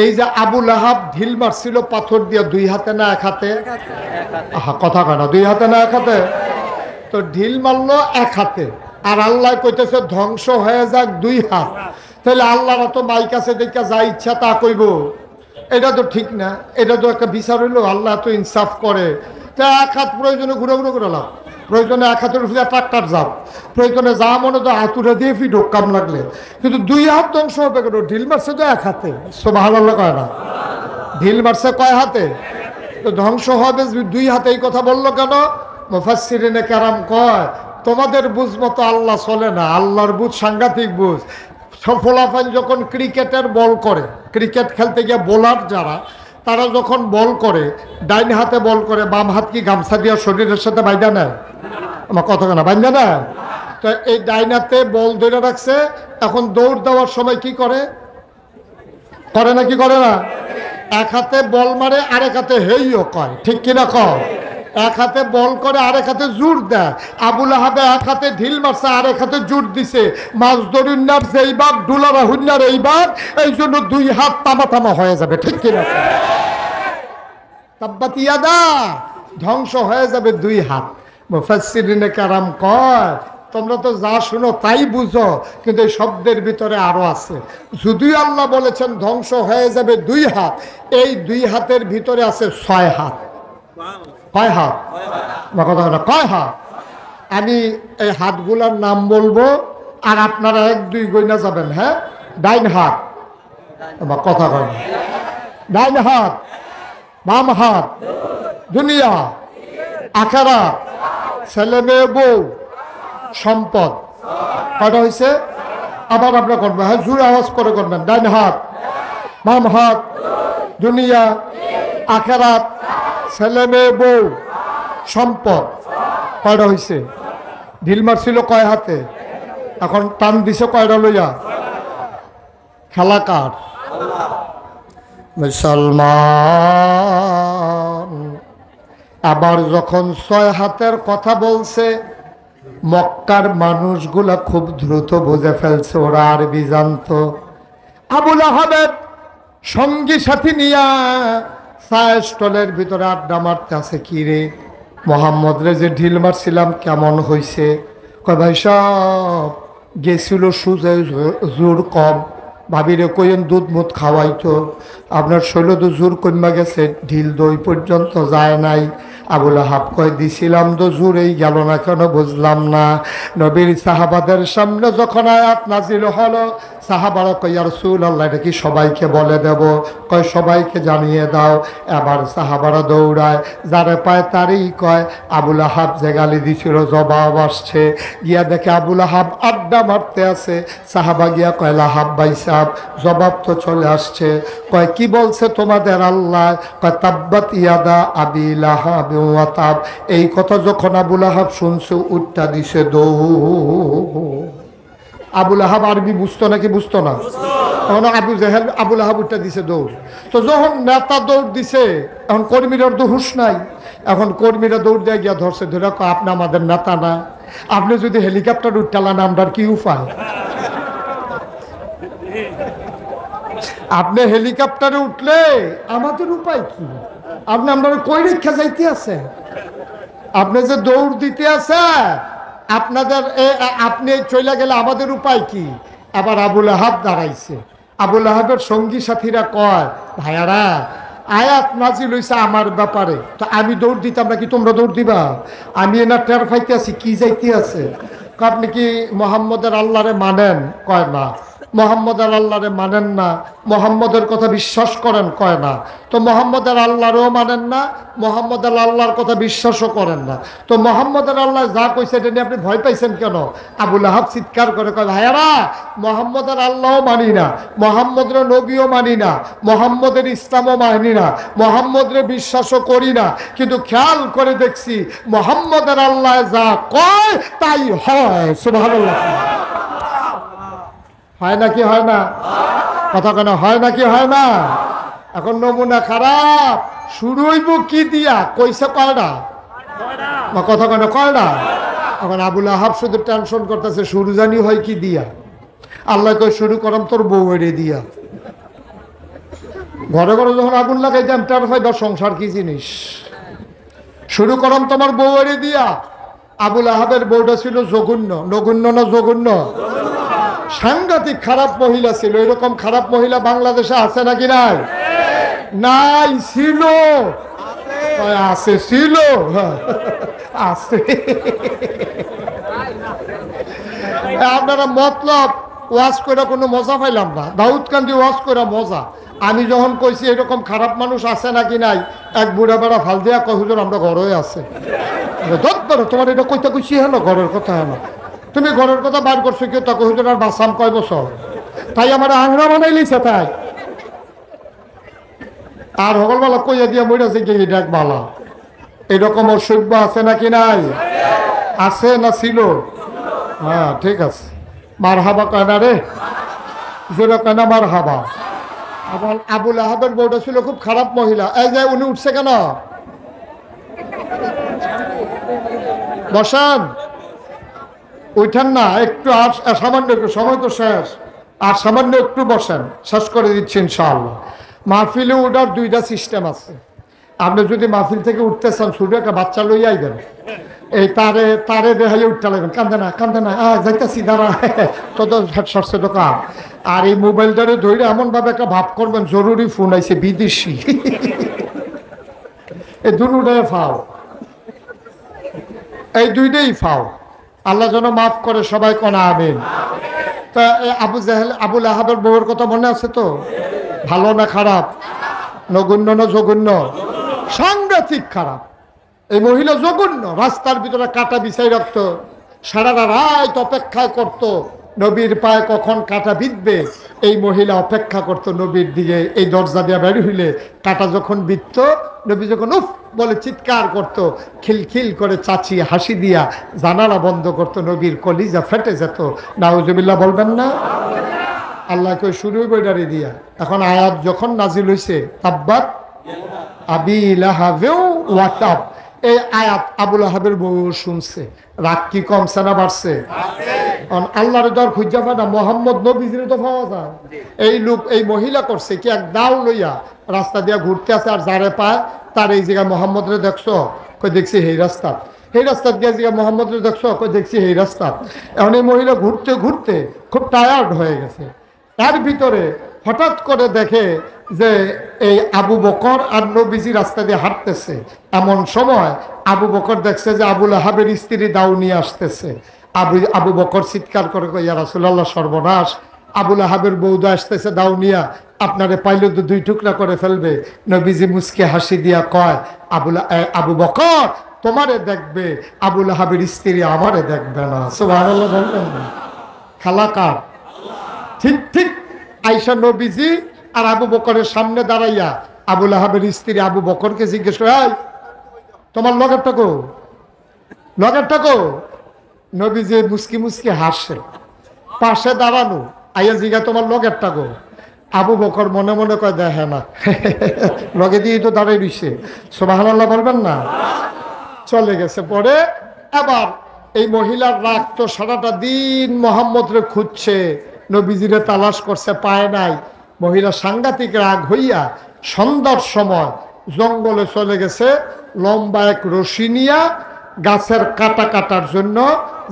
Speaker 1: এই যে আবু লাহাব ঢিল মারছিল পাথর দিয়া, দুই হাতে না এক হাতে? কথা কয় না, দুই হাতে না এক হাতে? তো ঢিল মারলো এক হাতে, আর আল্লাহ কইতেছে ধ্বংস হয়ে যাক দুই হাত। তাহলে আল্লাহর তো মাইক আছে দেখা যা ইচ্ছা তা কইব? এটা তো ঠিক না, এটা তো একটা বিচার হইলো। আল্লাহ তো ইনসাফ করে। তা এক হাত প্রয়োজনে ঘুরে ঘুরে করে লাও, প্রয়োজনে এক হাতের উপরে ট্রাক্টর যাও, প্রয়োজনে যা মনে তো হাতুড়ে দিয়ে ফিডো কাম লাগলে, কিন্তু দুই হাত ধ্বংস হবে কেন? ঢিল মারছে তো এক হাতে। সুবহানাল্লাহ কয় না? ঢিল মারছে কয় হাতে? তো ধ্বংস হবে দুই হাতে। এই কথা বললো কেন? মুফাসসিরিনে কেরাম কয়, তোমাদের বুঝ মতো আল্লাহ চলে না, আল্লাহর বুঝ সাংঘাতিক বুঝ। ফলাফল যখন ক্রিকেটের বল করে, ক্রিকেট খেলতে গিয়ে বোলার যারা, তারা যখন বল করে, ডাইন হাতে বল করে, বাম হাত কি গামছা দিয়ে শরীরের সাথে বাইন্ধা নেয়? আমার কথা না, বাইন্ধা নেয়? তো এই ডাইনাতে বল ধরে রাখছে, এখন দৌড় দেওয়ার সময় কি করে, করে না কি করে না? এক হাতে বল মারে, আরেক হাতে হেইও কয়, ঠিক কিনা কয়? এক হাতে বল করে, আরেক হাতে জোর দেয়। আবুল আহাবে এক হাতে ঢিল মারছে, আরেক হাতে জোর দিছে। মাছ ধরুন্নার যেইবার ডুলারা হুন্নার এইবার, এই জন্য দুই হাত তামা তামা হয়ে যাবে, ঠিক কিনা? তাব্বাত ইয়াদা, ধ্বংস হয়ে যাবে দুই হাত। মুফাসসিরিনে কেরাম কয়, তোমরা তো যা শুনো তাই বুঝো, কিন্তু এই শব্দের ভিতরে আরো আছে। যদিও আল্লাহ বলেছেন ধ্বংস হয়ে যাবে দুই হাত, এই দুই হাতের ভিতরে আছে 6 হাত। কয় হাত? কথা বলে কয় হাত? আমি এই হাতগুলার নাম বলবো, আর আপনারা 1 2 গইনা যাবেন। হ্যাঁ, ডাইন হাত, কথা কয়, ডাইন হাত, বাম হাত, দুনিয়া, আখিরাত, ছেলে মেয়ে বউ, সম্পদ। কয়টা হয়েছে? আবার আপনারা করবেন, হ্যাঁ জোরে আওয়াজ করে করবেন। ডাইন হাত, বাম হাত, দুনিয়া, আখিরাত, ছেলে মেয়ে বউ, সম্পদ। কয়টা হয়েছে? ঢিল মারছিল কয় হাতে, এখন টান দিছে কয়টা লইয়া? খেলা কার? মুসলমান। আবার যখন 6 হাতের কথা বলছে, মক্কার মানুষগুলা খুব দ্রুত বুঝে ফেলছে, ওরা আরবি জানতো। আবুল আহাবের সঙ্গী সাথী নিয়া চায়ের স্টলের ভিতরে আড্ডা মারতে আছে। কি রে মোহাম্মদ রে যে ঢিল মারছিলাম কেমন হয়েছে? কয় ভাই সব গেছিল সুজে জোর কম, ভাবিরে কইন দুধ মুধ খাওয়াইতো, আপনার শৈল তো জোর কমা গেছে, ঢিল দই পর্যন্ত যায় নাই। আবুল আহাব কয় দিছিলাম তো জোরেই গেল না কেন বুঝলাম না। নবীর সাহাবাদের সামনে যখন আয়াত নাজিল হলো, সাহাবারা কয় ইয়া রাসূলুল্লাহ, এটা কি সবাইকে বলে দেব? কয় সবাইকে জানিয়ে দাও। এবার সাহাবারা দৌড়ায়, যারে পায় তারই কয়। আবুল আহাব যে গালি দিছিল জবাব আসছে, গিয়া দেখে আবুল আহাব আড্ডা মারতে আছে। সাহাবা গিয়া কয় লাহাব ভাই সাহেব, জবাব তো চলে আসছে। কয় কি বলছে তোমাদের আল্লাহ? কয় তাব্বাত ইয়াদা আবি লাহাব ওয়া তাব। এই কথা যখন আবুল আহাব শুনছে, উঠটা দিছে দৌড়। আবুল আহাব আরবি বুঝতো নাকি বুঝতো না? তখন আবু জেহেল আবুল আহাব উঠটা দিছে দৌড়। তো যখন নেতা দৌড় দিছে, এখন কর্মীরা তো হুঁশ নাই। এখন কর্মীরা দৌড় দিয়ে গিয়া ধরছে, ধরে আপনি আমাদের নেতা না, আপনি যদি হেলিকপ্টার উঠটালান আমরার কি উপায়? আপনি হেলিকপ্টারে উঠলে আমাদের উপায় কি? আপনি আমরা কই রেখা যাইতে আছে? আপনি যে দৌড় দিতে আছে, আপনাদের আপনি চলে গেলে আমাদের উপায় কি? আবার আবুল আহাব দাঁড়াইছে। আবুল আহাবের সঙ্গী সাথীরা কয়, ভাইয়ারা আয়াত নাজিল হইছে আমার ব্যাপারে, তো আমি দৌড় দিতাম নাকি তোমরা দৌড় দিবা? আমি না টের পাইতে আছি কি যাইতে আছে। আপনি কি মোহাম্মদের আল্লাহরে মানেন? কয় না। মোহাম্মদের আল্লাহরে মানেন না, মোহাম্মদের কথা বিশ্বাস করেন? কয় না। তো মোহাম্মদের আল্লাহরেও মানেন না, মোহাম্মদের আল্লাহর কথা বিশ্বাসও করেন না, তো মোহাম্মদের আল্লাহ যা কইছে এটা নিয়ে আপনি ভয় পাইছেন কেন? আবুল আহাব চিৎকার করে কয়, ভাইয়ারা মোহাম্মদের আল্লাহও মানি না, মোহাম্মদের নবীও মানি না, মোহাম্মদের ইসলামও মানি না, মোহাম্মদের বিশ্বাসও করি না, কিন্তু খেয়াল করে দেখছি মোহাম্মদের আল্লাহ যা কয় তাই হয়। সুবহানাল্লাহ। হয় নাকি হয় না? কথা কেন হয় নাকি হয় না? এখন নমুনা খারাপ, শুরু হইব কি দিয়া? কইছে কয়টা? কথা কেন কয়টা? এখন আবুল আহাব শুধু টেনশন করতেছে, শুরু জানি হয় কি দিয়া? আল্লাহ কই শুরু করম তোর বউ এড়ে দিয়া। ঘরে ঘরে যখন আগুন লাগাইতাম টের পাইবা সংসার কি জিনিস। শুরু করম তোমার বউ এড়ে দিয়া। আবুল আহাবের বউটা ছিল জঘন্য, নগণ্য না জঘন্য? সাংঘাতিক খারাপ মহিলা ছিল। এরকম খারাপ মহিলা বাংলাদেশে আছে নাকি নাই? নাই, ছিল, আছে, ছিল, আছে। আপনারা মতলব ওয়াজ করে কোনো মজা পাইলাম না। দাউদ কান্দি ওয়াজ করে মজা। আমি যখন কইছি এরকম খারাপ মানুষ আছে নাকি নাই, এক বুড়া বেড়া ফাল দিয়া কয় হুজুর আমরা ঘরে আছে। তোমার এটা কইতে কইছি হলো ঘরের কথা হলো, তুমি ঘরের কথা বার করছো কেউ? তখন হুজুর আর বাসাম কয় বছর, তাই আমার আংরা বানাই লিছে তাই। আর হকলবেলা কইয়া দিয়া মরেছে গিয়ে ডাক বালা। এরকম অসভ্য আছে নাকি নাই? আছে না ছিল? হ্যাঁ ঠিক আছে, মার হাবা কয় না রে, জোরে কয় না মার হাবা। আবার আবুল আহাবের বউটা ছিল খুব খারাপ মহিলা। এই যে উনি উঠছে কেন? বসান, উঠেন না একটু, আর সামান্য একটু, সময় তো শেষ, আর সামান্য একটু বসেন, শেষ করে দিচ্ছি ইনশাআল্লাহ। মাহফিলে ওঠার দুইটা সিস্টেম আছে। আপনি যদি মাহফিল থেকে উঠতে চান, শুধু একটা বাচ্চা লই আইবেন, এই তারে তারে দেখাইয়ে উঠতে লাগবেন, কান্দে না যাইতেছি দাঁড়া, তত সরষে দোকান। আর এই মোবাইলটারে ধরে এমনভাবে একটা ভাব করবেন জরুরি ফোন আইছে বিদেশি। এই দুটাই ফাও, এই দুইটাই ফাও। আল্লাহ যেন মাফ করে, সবাই কোনা আমিন। তা আবুল আহাবের বউয়ের কথা মনে আছে তো? ভালো না খারাপ? নগণ্য না জঘন্য? সাংঘাতিক খারাপ। এই মহিলা জঘন্য। রাস্তার ভিতরে কাটা বিছাই রাখতো, সারা রাত অপেক্ষা করত নবীর পায়ে কখন কাটা বিঁধবে। এই মহিলা অপেক্ষা করত নবীর দিকে, এই দরজা দিয়ে বের হইলে কাটা যখন বিঁধত, নবী যখন উফ বলে চিৎকার করত, খিলখিল করে চাচি হাসি দিয়া জানালা বন্ধ করত, নবীর কলিজা ফেটে যেত। নাউজুবিল্লাহ বলবেন না? আল্লাহ কই শুরুই বইডারি দিয়া। এখন আয়াত যখন নাজিল হইছে, তাব্বাত আবি লাহাবেও ওয়াতাব, এই আয়াত আবুল আহাবের বউ শুনছে। রাগ কি কমছে না বাড়ছে? আল্লাহর দর খুঁজা পায় না, মোহাম্মদ নবীজির তো পাওয়া যায়। এই লোক, এই মহিলা করছে কি, এক দাও লইয়া রাস্তা দিয়া ঘুরতে আছে, আর যারে পায় তার এই জায়গায় মোহাম্মদ রে দেখছো, কই দেখছি এই রাস্তা, এই রাস্তা গিয়ে জায়গায় মোহাম্মদ রে দেখছো, কই দেখছি এই রাস্তা। এখন এই মহিলা ঘুরতে ঘুরতে খুব টায়ার্ড হয়ে গেছে। তার ভিতরে হঠাৎ করে দেখে যে এই আবু বকর আর নবীজি রাস্তা দিয়ে হাঁটতেছে। এমন সময় আবু বকর দেখছে যে আবুল আহাবের স্ত্রী দাও নিয়ে আসতেছে। আবু বকর চিৎকার করে কই, ইয়া রাসূলুল্লাহ সর্বনাশ, আবুল আহাবের বৌদা আসতেছে দাও নিয়া, আপনারে পাইলে তো দুই টুকরা করে ফেলবে। নবীজি মুচকে হাসি দিয়া কয়, আবু বকর তোমারে দেখবে, আবুল আহাবের স্ত্রী আমারে দেখবে না। সুবহানাল্লাহ বলবেন না? খেলা কার? ঠিক ঠিক আয়েশা নবীজি আর আবু বকরের সামনে দাঁড়াইয়া আবুল আহাবের স্ত্রী আবু বকরকে জিজ্ঞেস করে, তোমার লগেরটা কো, লগেরটা কো? নবীজি মুসকি মুসকি হাসে, পাশে দাঁড়ানো, আইয়া জিগা তোমার লগেরটা কো? আবু বকর মনে মনে কয়, দেখে না, লগে দিয়ে তো দাঁড়াই দিছে। সুবহানাল্লাহ বলবেন না? চলে গেছে। পরে আবার এই মহিলার রাগ তো, সারাটা দিন মোহাম্মদ রে খুঁজছে, নবীজিরে তালাশ করছে, পায় নাই। মহিলা সাংঘাতিক রাগ হইয়া সন্ধ্যার সময় জঙ্গলে চলে গেছে, লম্বা এক রশি নিয়া গাছের কাটা কাটার জন্য,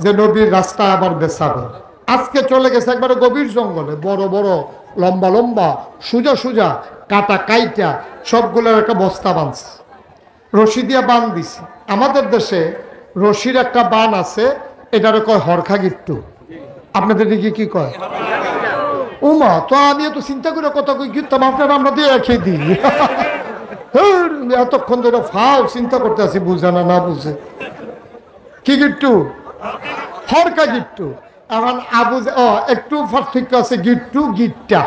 Speaker 1: যে নবীর রাস্তা আবার বেছাবে। আজকে চলে গেছে একবারে গভীর জঙ্গলে, বড় বড় লম্বা লম্বা সোজা সোজা কাটা কাইটা সবগুলোর একটা বস্তা বাঁধছে, রশি দিয়ে বান দিছে। আমাদের দেশে রশির একটা বান আছে, এটারে কয় হরখা গিট্টু। আপনাদের দিকে কি কয়? উমা, তো আমি এত চিন্তা করে কথা কই গিরতাম, আপনারা আমরা দিয়ে রেখে দিই। এতক্ষণ ধরে ফাও চিন্তা করতে আছি, বুঝে না, না বুঝে। কি গিট্টু? হরকা গিট্টু। এখন একটু পার্থক্য আছে, গিট্টু গিট্টা,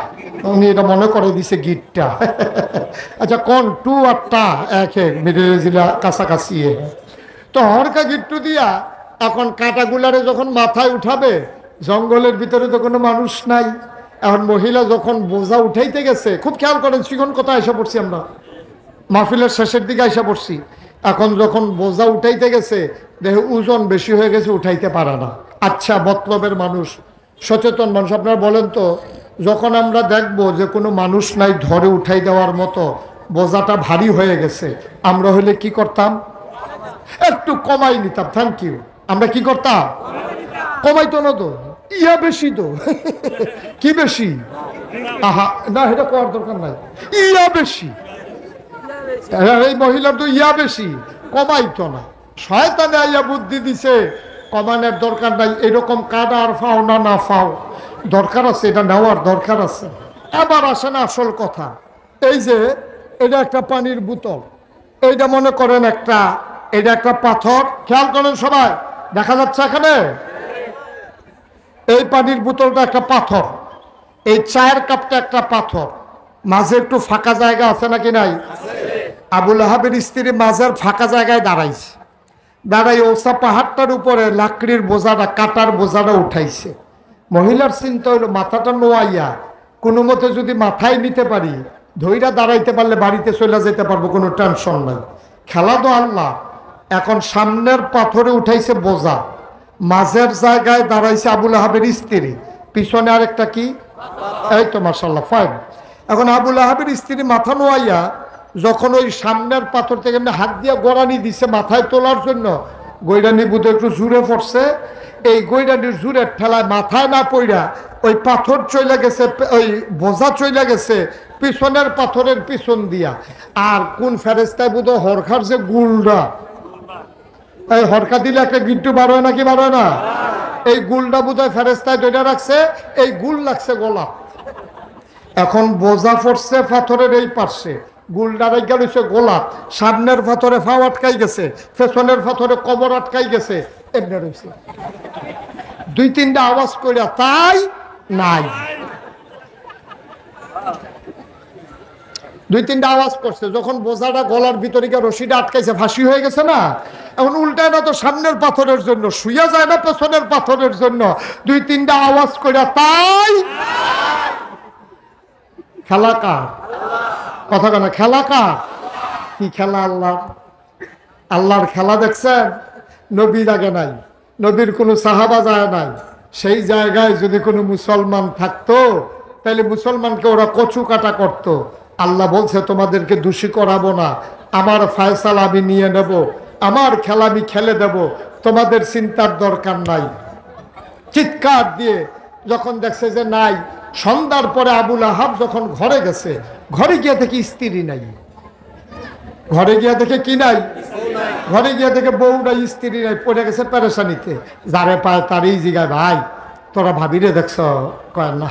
Speaker 1: উনি এটা মনে করে দিছে গিট্টা। আচ্ছা, কোন টু আর টা এক মিডিল জেলা কাছাকাছি। তো হরকা গিট্টু দিয়া এখন কাটাগুলারে যখন মাথায় উঠাবে, জঙ্গলের ভিতরে তো কোনো মানুষ নাই। এখন মহিলা যখন বোঝা উঠাইতে গেছে, খুব খেয়াল করেন, চিকন কথা এসে পড়ছি আমরা, মাহফিলের শেষের দিকে এসে পড়ছি। এখন যখন বোঝা উঠাইতে গেছে, দেখে ওজন বেশি হয়ে গেছে, উঠাইতে পারে না। আচ্ছা, মতলবের মানুষ, সচেতন মানুষ, আপনারা বলেন তো, যখন আমরা দেখবো যে কোনো মানুষ নাই ধরে উঠাই দেওয়ার মতো, বোঝাটা ভারী হয়ে গেছে, আমরা হলে কি করতাম? একটু কমাই নিতাম। Thank you. আমরা কি করতাম? কমাইতো না তো, ইয়া বেশি তো। কি বেশি? আহা না, এটা করার দরকার নাই, ইয়া বেশি। এই মহিলার তো ইয়া বেশি, কমাইতো না। শয়তানে আইয়া বুদ্ধি দিছে, কমানোর দরকার নাই। এরকম কাটা আর ফাও না, না ফাও দরকার আছে, এটা নেওয়ার দরকার আছে। এবার আসেন আসল কথা। এই যে এটা একটা পানির বোতল, এইটা মনে করেন একটা, এটা একটা পাথর। খেয়াল করেন সবাই, দেখা যাচ্ছে এখানে এই পানির বোতলটা একটা পাথর, এই চায়ের কাপটা একটা পাথর, মাঝে একটু ফাঁকা জায়গা আছে নাকি নাই? আবুল আহাবের স্ত্রী মাঝের ফাঁকা জায়গায় দাঁড়াইছে। দাঁড়াই ওসা পাহাড়টার উপরে লাকড়ির বোঝাটা, কাটার বোঝাটা উঠাইছে। মহিলার চিন্তা হইলো মাথাটা নোয়াইয়া কোনো মতে যদি মাথায় নিতে পারি, ধৈরা দাঁড়াইতে পারলে বাড়িতে চলে যেতে পারবো, কোনো টেনশন নাই। খেলা তো আল্লাহ। এখন সামনের পাথরে উঠাইছে বোঝা, মাঝের জায়গায় দাঁড়াইছে আবুল আহাবের স্ত্রী, পিছনে আরেকটা কি, এই তো মাশাআল্লাহ ফাইন। এখন আবুল আহাবের স্ত্রী মাথা নোয়াইয়া যখন ওই সামনের পাথর থেকে হাত দিয়ে গোড়ানি দিছে মাথায় তোলার জন্য, গৈরানি বুধ একটু জুড়ে পড়ছে। এই গৈরানির জুড়ে ঠেলায় মাথায় না পড়া ওই পাথর চলে গেছে, ওই বোঝা চলে গেছে পিছনের পাথরের পিছন দিয়া। আর কোন ফেরেস্তায় বুধ হরখার যে গুলটা, এই হরকা দিলে একটা গিট্টু বার হয় নাকি বার হয় না, এই গুলটা বোধহয় ফেরেস্তায় ধরে রাখছে, এই গুল লাগছে গলা। এখন বোঝা পড়ছে পাথরের এই পার্শ্বে, গুলটা রেখে রয়েছে গোলা, সামনের পাথরে ফাও আটকাই গেছে, পেছনের পাথরে কবর আটকাই গেছে, এমনি রয়েছে। দুই তিনটা আওয়াজ করিয়া তাই নাই, দুই তিনটা আওয়াজ করছে। যখন বোঝাটা গলার ভিতরে গিয়ে রশিটা আটকাইছে, ফাঁসি হয়ে গেছে না, এখন উল্টায় না তো সামনের পাথরের জন্য, শুয়ে যায় না পেছনের পাথরের জন্য, দুই তিনটা আওয়াজ করিয়া তাই। খেলা কার? কথা কেন খেলা কার? কি খেলা? আল্লাহ। আল্লাহর খেলা দেখছেন? নবীর আগে নাই, নবীর কোনো সাহাবা যায় নাই। সেই জায়গায় যদি কোনো মুসলমান থাকতো তাহলে মুসলমানকে ওরা কচু কাটা করত। আল্লাহ বলছে তোমাদেরকে দোষী করাবো না, আমার ফয়সালা আমি নিয়ে নেব, আমার খেলা আমি খেলে দেব, তোমাদের চিন্তার দরকার নাই। চিৎকার দিয়ে যখন দেখছে যে নাই, সন্ধ্যার পরে আবুল আহাব যখন ঘরে গেছে, ঘরে গিয়ে দেখে স্ত্রী নাই, ঘরে গিয়া দেখে কি নাই, ঘরে গিয়া দেখে বউ নাই, স্ত্রী নাই, পড়ে গেছে পেরেশানিতে। যারে পায় তারই জিগায় ভাই তোরা ভাবিরে দেখছ? কয় না।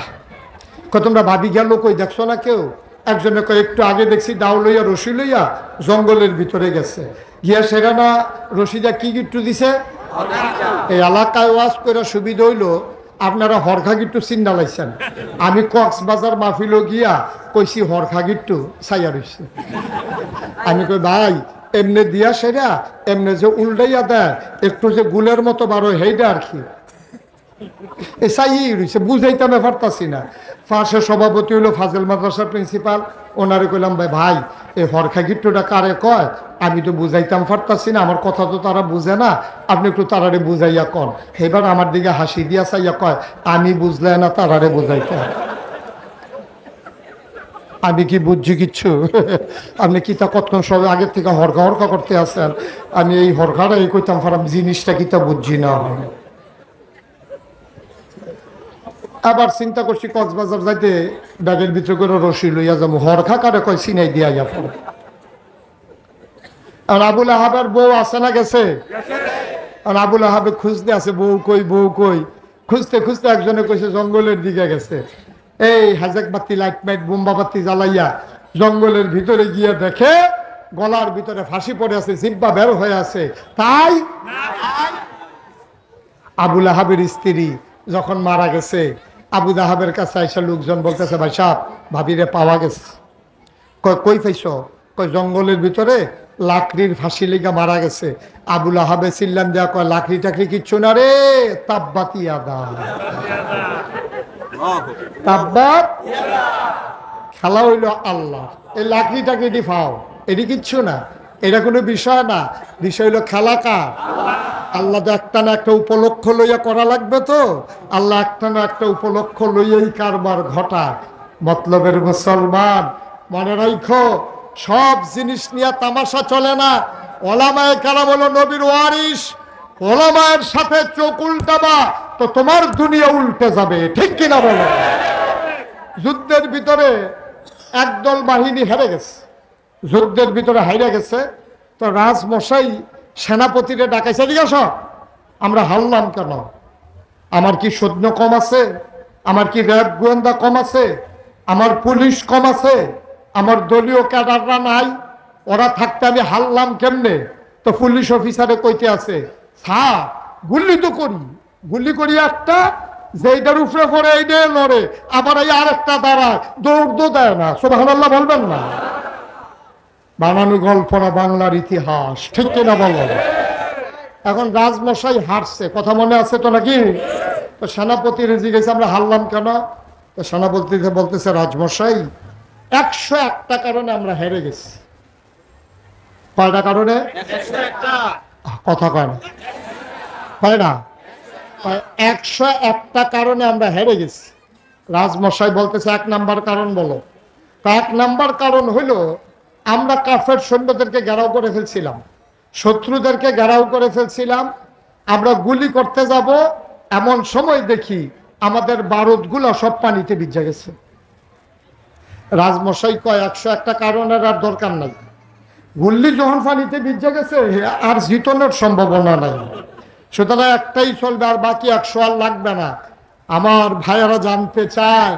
Speaker 1: কয় তোমরা ভাবি গেল কই দেখছো না কেউ? একজনে কয় একটু আগে দেখছি দাও লইয়া রশি লইয়া জঙ্গলের ভিতরে গেছে, গিয়া সেটা না রশিদা কি গিট্টু দিছে। এই এলাকায় ওয়াজ করে সুবিধা হইল আপনারা হরখা গিট্টু চিন্তা লাইছেন, আমি কক্সবাজার মাহফিল গিয়া কইছি হরখা গিট্টু ছাইয়া রইছে। আমি কই ভাই এমনি দিয়া সেরা এমনি যে উল্টাইয়া দেয় একটু যে গুলের মতো বারো হেইটা আর কি, এ চাই রয়েছে, বুঝাইতে পারতাছি না। পাশে সভাপতি হইলো ফাজেল মাদ্রাসার প্রিন্সিপাল, ওনারে কইলাম ভাই ভাই এই হরখা গিট্টুটা কারে কয়, আমি তো বুঝাইতাম পারতাছি না, আমার কথা তো তারা বুঝে না, আপনি একটু তারারে বুঝাইয়া কন। এবার আমার দিকে হাসি দিয়া চাইয়া কয় আমি বুঝলে না তারারে বুঝাইতে, আমি কি বুঝছি কিচ্ছু? আপনি কি তা কতক্ষণ সবাই আগের থেকে হরকা হরকা করতে আসেন, আমি এই হরকাটা এই কইতাম পারাম জিনিসটা কি তা বুঝছি না। আবার চিন্তা করছি কক্সবাজার যাইতে ব্যাগের ভিতরে করে রশি লইয়া যাবো, হরখা কারে কয় সিনাই দিয়া যাবো। আর আবুল আহাবের বউ আছে না গেছে? আর আবুল আহাবে খুঁজতে আছে বউ কই, বউ কই, খুঁজতে খুঁজতে একজনে কইছে জঙ্গলের দিকে গেছে। এই হাজাক বাতি লাইট মাইট বোম্বা বাতি জ্বালাইয়া জঙ্গলের ভিতরে গিয়ে দেখে গলার ভিতরে ফাঁসি পড়ে আছে, জিব্বা বের হয়ে আছে। তাই আবুল আহাবের স্ত্রী যখন মারা গেছে, আবু আহাবের কাছে আইসা লোকজন বলতেছে ভাই সাহেব ভাবিরে পাওয়া গেছে। কই পাইছ? কই জঙ্গলের ভিতরে লাকড়ির ফাঁসি লেগে মারা গেছে। আবুল আহাবে চিল্লাম দেয়া কয় লাকড়ি টাকড়ি কিচ্ছু না রে, তাব্বাতি আদা, তাব্বাত। খেলা হইল আল্লাহ, এই লাকড়ি টাকড়ি ফাও এটি কিচ্ছু না, এটা কোনো বিষয় না, বিষয় হইল খেলা কার? আল্লাহ তো একটা না একটা উপলক্ষ লইয়া করা লাগবে, তো আল্লাহ একটা না একটা উপলক্ষ লইয়াই কারবার ঘটায়। মতলবের মুসলমান মনে রাখো, সব জিনিস নিয়ে তামাশা চলে না। ওলামায়ে কেরাম হলো নবীর ওয়ারিস, ওলামায়ের সাথে চোখ উল্টাবা তো তোমার দুনিয়া উল্টে যাবে, ঠিক কিনা বলো? যুদ্ধের ভিতরে একদল বাহিনী হেরে গেছে, যুদ্ধের ভিতরে হাইরা গেছে, তো রাজমশাই সেনাপতিরে ডাকাইছে, ঠিক আছে আমরা হারলাম কেন? আমার কি সৈন্য কম আছে? আমার কি র্যাব গোয়েন্দা কম আছে? আমার পুলিশ কম আছে? আমার দলীয় ক্যাডাররা নাই? ওরা থাকতে আমি হারলাম কেমনে? তো পুলিশ অফিসারে কইতে আছে স্যার গুলি তো করি, গুলি করি একটা, যেইটার উপরে পড়ে এইটাই লড়ে, আবার এই আরেকটা দাঁড়ায়, দৌড় তো দেয় না। সুবহানাল্লাহ বলবেন না? বানানো গল্প না বাংলার ইতিহাস, ঠিক কিনা বলো? এখন রাজমশাই হারছে, কথা মনে আছে তো নাকি? তো সেনাপতি রেজি গেছে আমরা হারলাম কেন? তো সেনাপতি বলতেছে রাজমশাই 101টা কারণে আমরা হেরে গেছি। কয়টা কারণে? কথা কয় না, হয় না? 101টা কারণে আমরা হেরে গেছি। রাজমশাই বলতেছে 1 নাম্বার কারণ বলো। 1 নাম্বার কারণ হইল আমরা কাফের সৈন্যদেরকে ঘেরাও করে ফেলছিলাম, শত্রুদেরকে ঘেরাও করে ফেলছিলাম। আমরা গুলি করতে যাব, এমন সময় দেখি আমাদের বারুদগুলো সব পানিতে ভিজে গেছে। রাজমশাই কয় 101টা কারণের আর দরকার নাই, গুল্লি যখন পানিতে ভিজে গেছে আর জিতনের সম্ভাবনা নাই, সুতরাং একটাই চলবে, আর বাকি 100 আর লাগবে না। আমার ভাইয়েরা জানতে চায়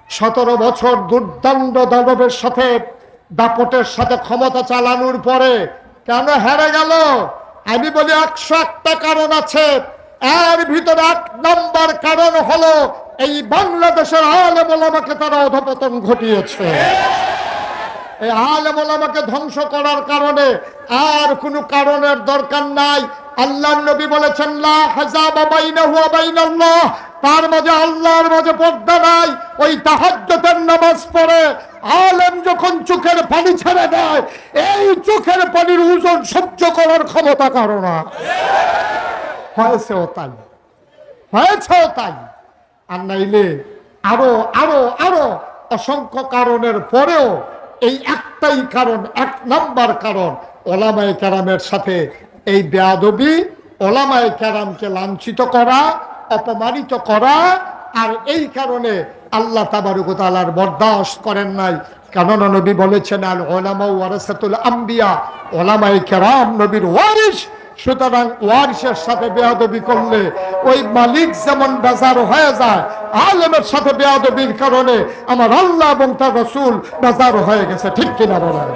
Speaker 1: 17 বছর দুর্দান্ত দানবের সাথে দাপটের সাথে ক্ষমতা চালানোর পরে কেন হেরে গেল? আমি বলি 101টা কারণ আছে। এর ভিতরে 1 নম্বর কারণ হলো এই বাংলাদেশের আলেম ওলামাকে তারা অধঃপতন ঘটিয়েছে। এই আলেম ওলামাকে ধ্বংস করার কারণে আর কোনো কারণের দরকার নাই। আল্লাহর নবী বলেছেন লা হাজাবা বাইনাহু ওয়া বাইনাল্লাহ, তার মাঝে আল্লাহর মাঝে পর্দা নাই। ওই তাহাজ্জুদের নামাজ পড়ে আলেম যখন চোখের পানি ছেড়ে দেয়, এই চোখের পানির ওজন সহ্য করার ক্ষমতা কারো না। হয়েছেও তাই, হয়েছেও তাই। আর নাইলে আরো আরো আরো অসংখ্য কারণের পরেও এই একটাই কারণ, 1 নাম্বার কারণ ওলামায়ে কেরামের সাথে এই বেয়াদবি, ওলামায়ে কেরামকে লাঞ্ছিত করা, অপমানিত করা। আর এই কারণে আল্লাহ তাবারক ওয়া তাআলার বরদাশত করেন নাই। কেননা নবী বলেছেন আল উলামা ওয়ারাসাতুল আম্বিয়া, ওলামায়ে কেরাম নবীর ওয়ারিস। সুতরাং ওয়ারিসের সাথে বেয়াদবি করলে ওই মালিক যেমন বেজার হয়ে যায়, আলেমের সাথে বেয়াদবির কারণে আমার আল্লাহ এবং তার রাসূল বেজার হয়ে গেছে। ঠিক কিনা বলেন?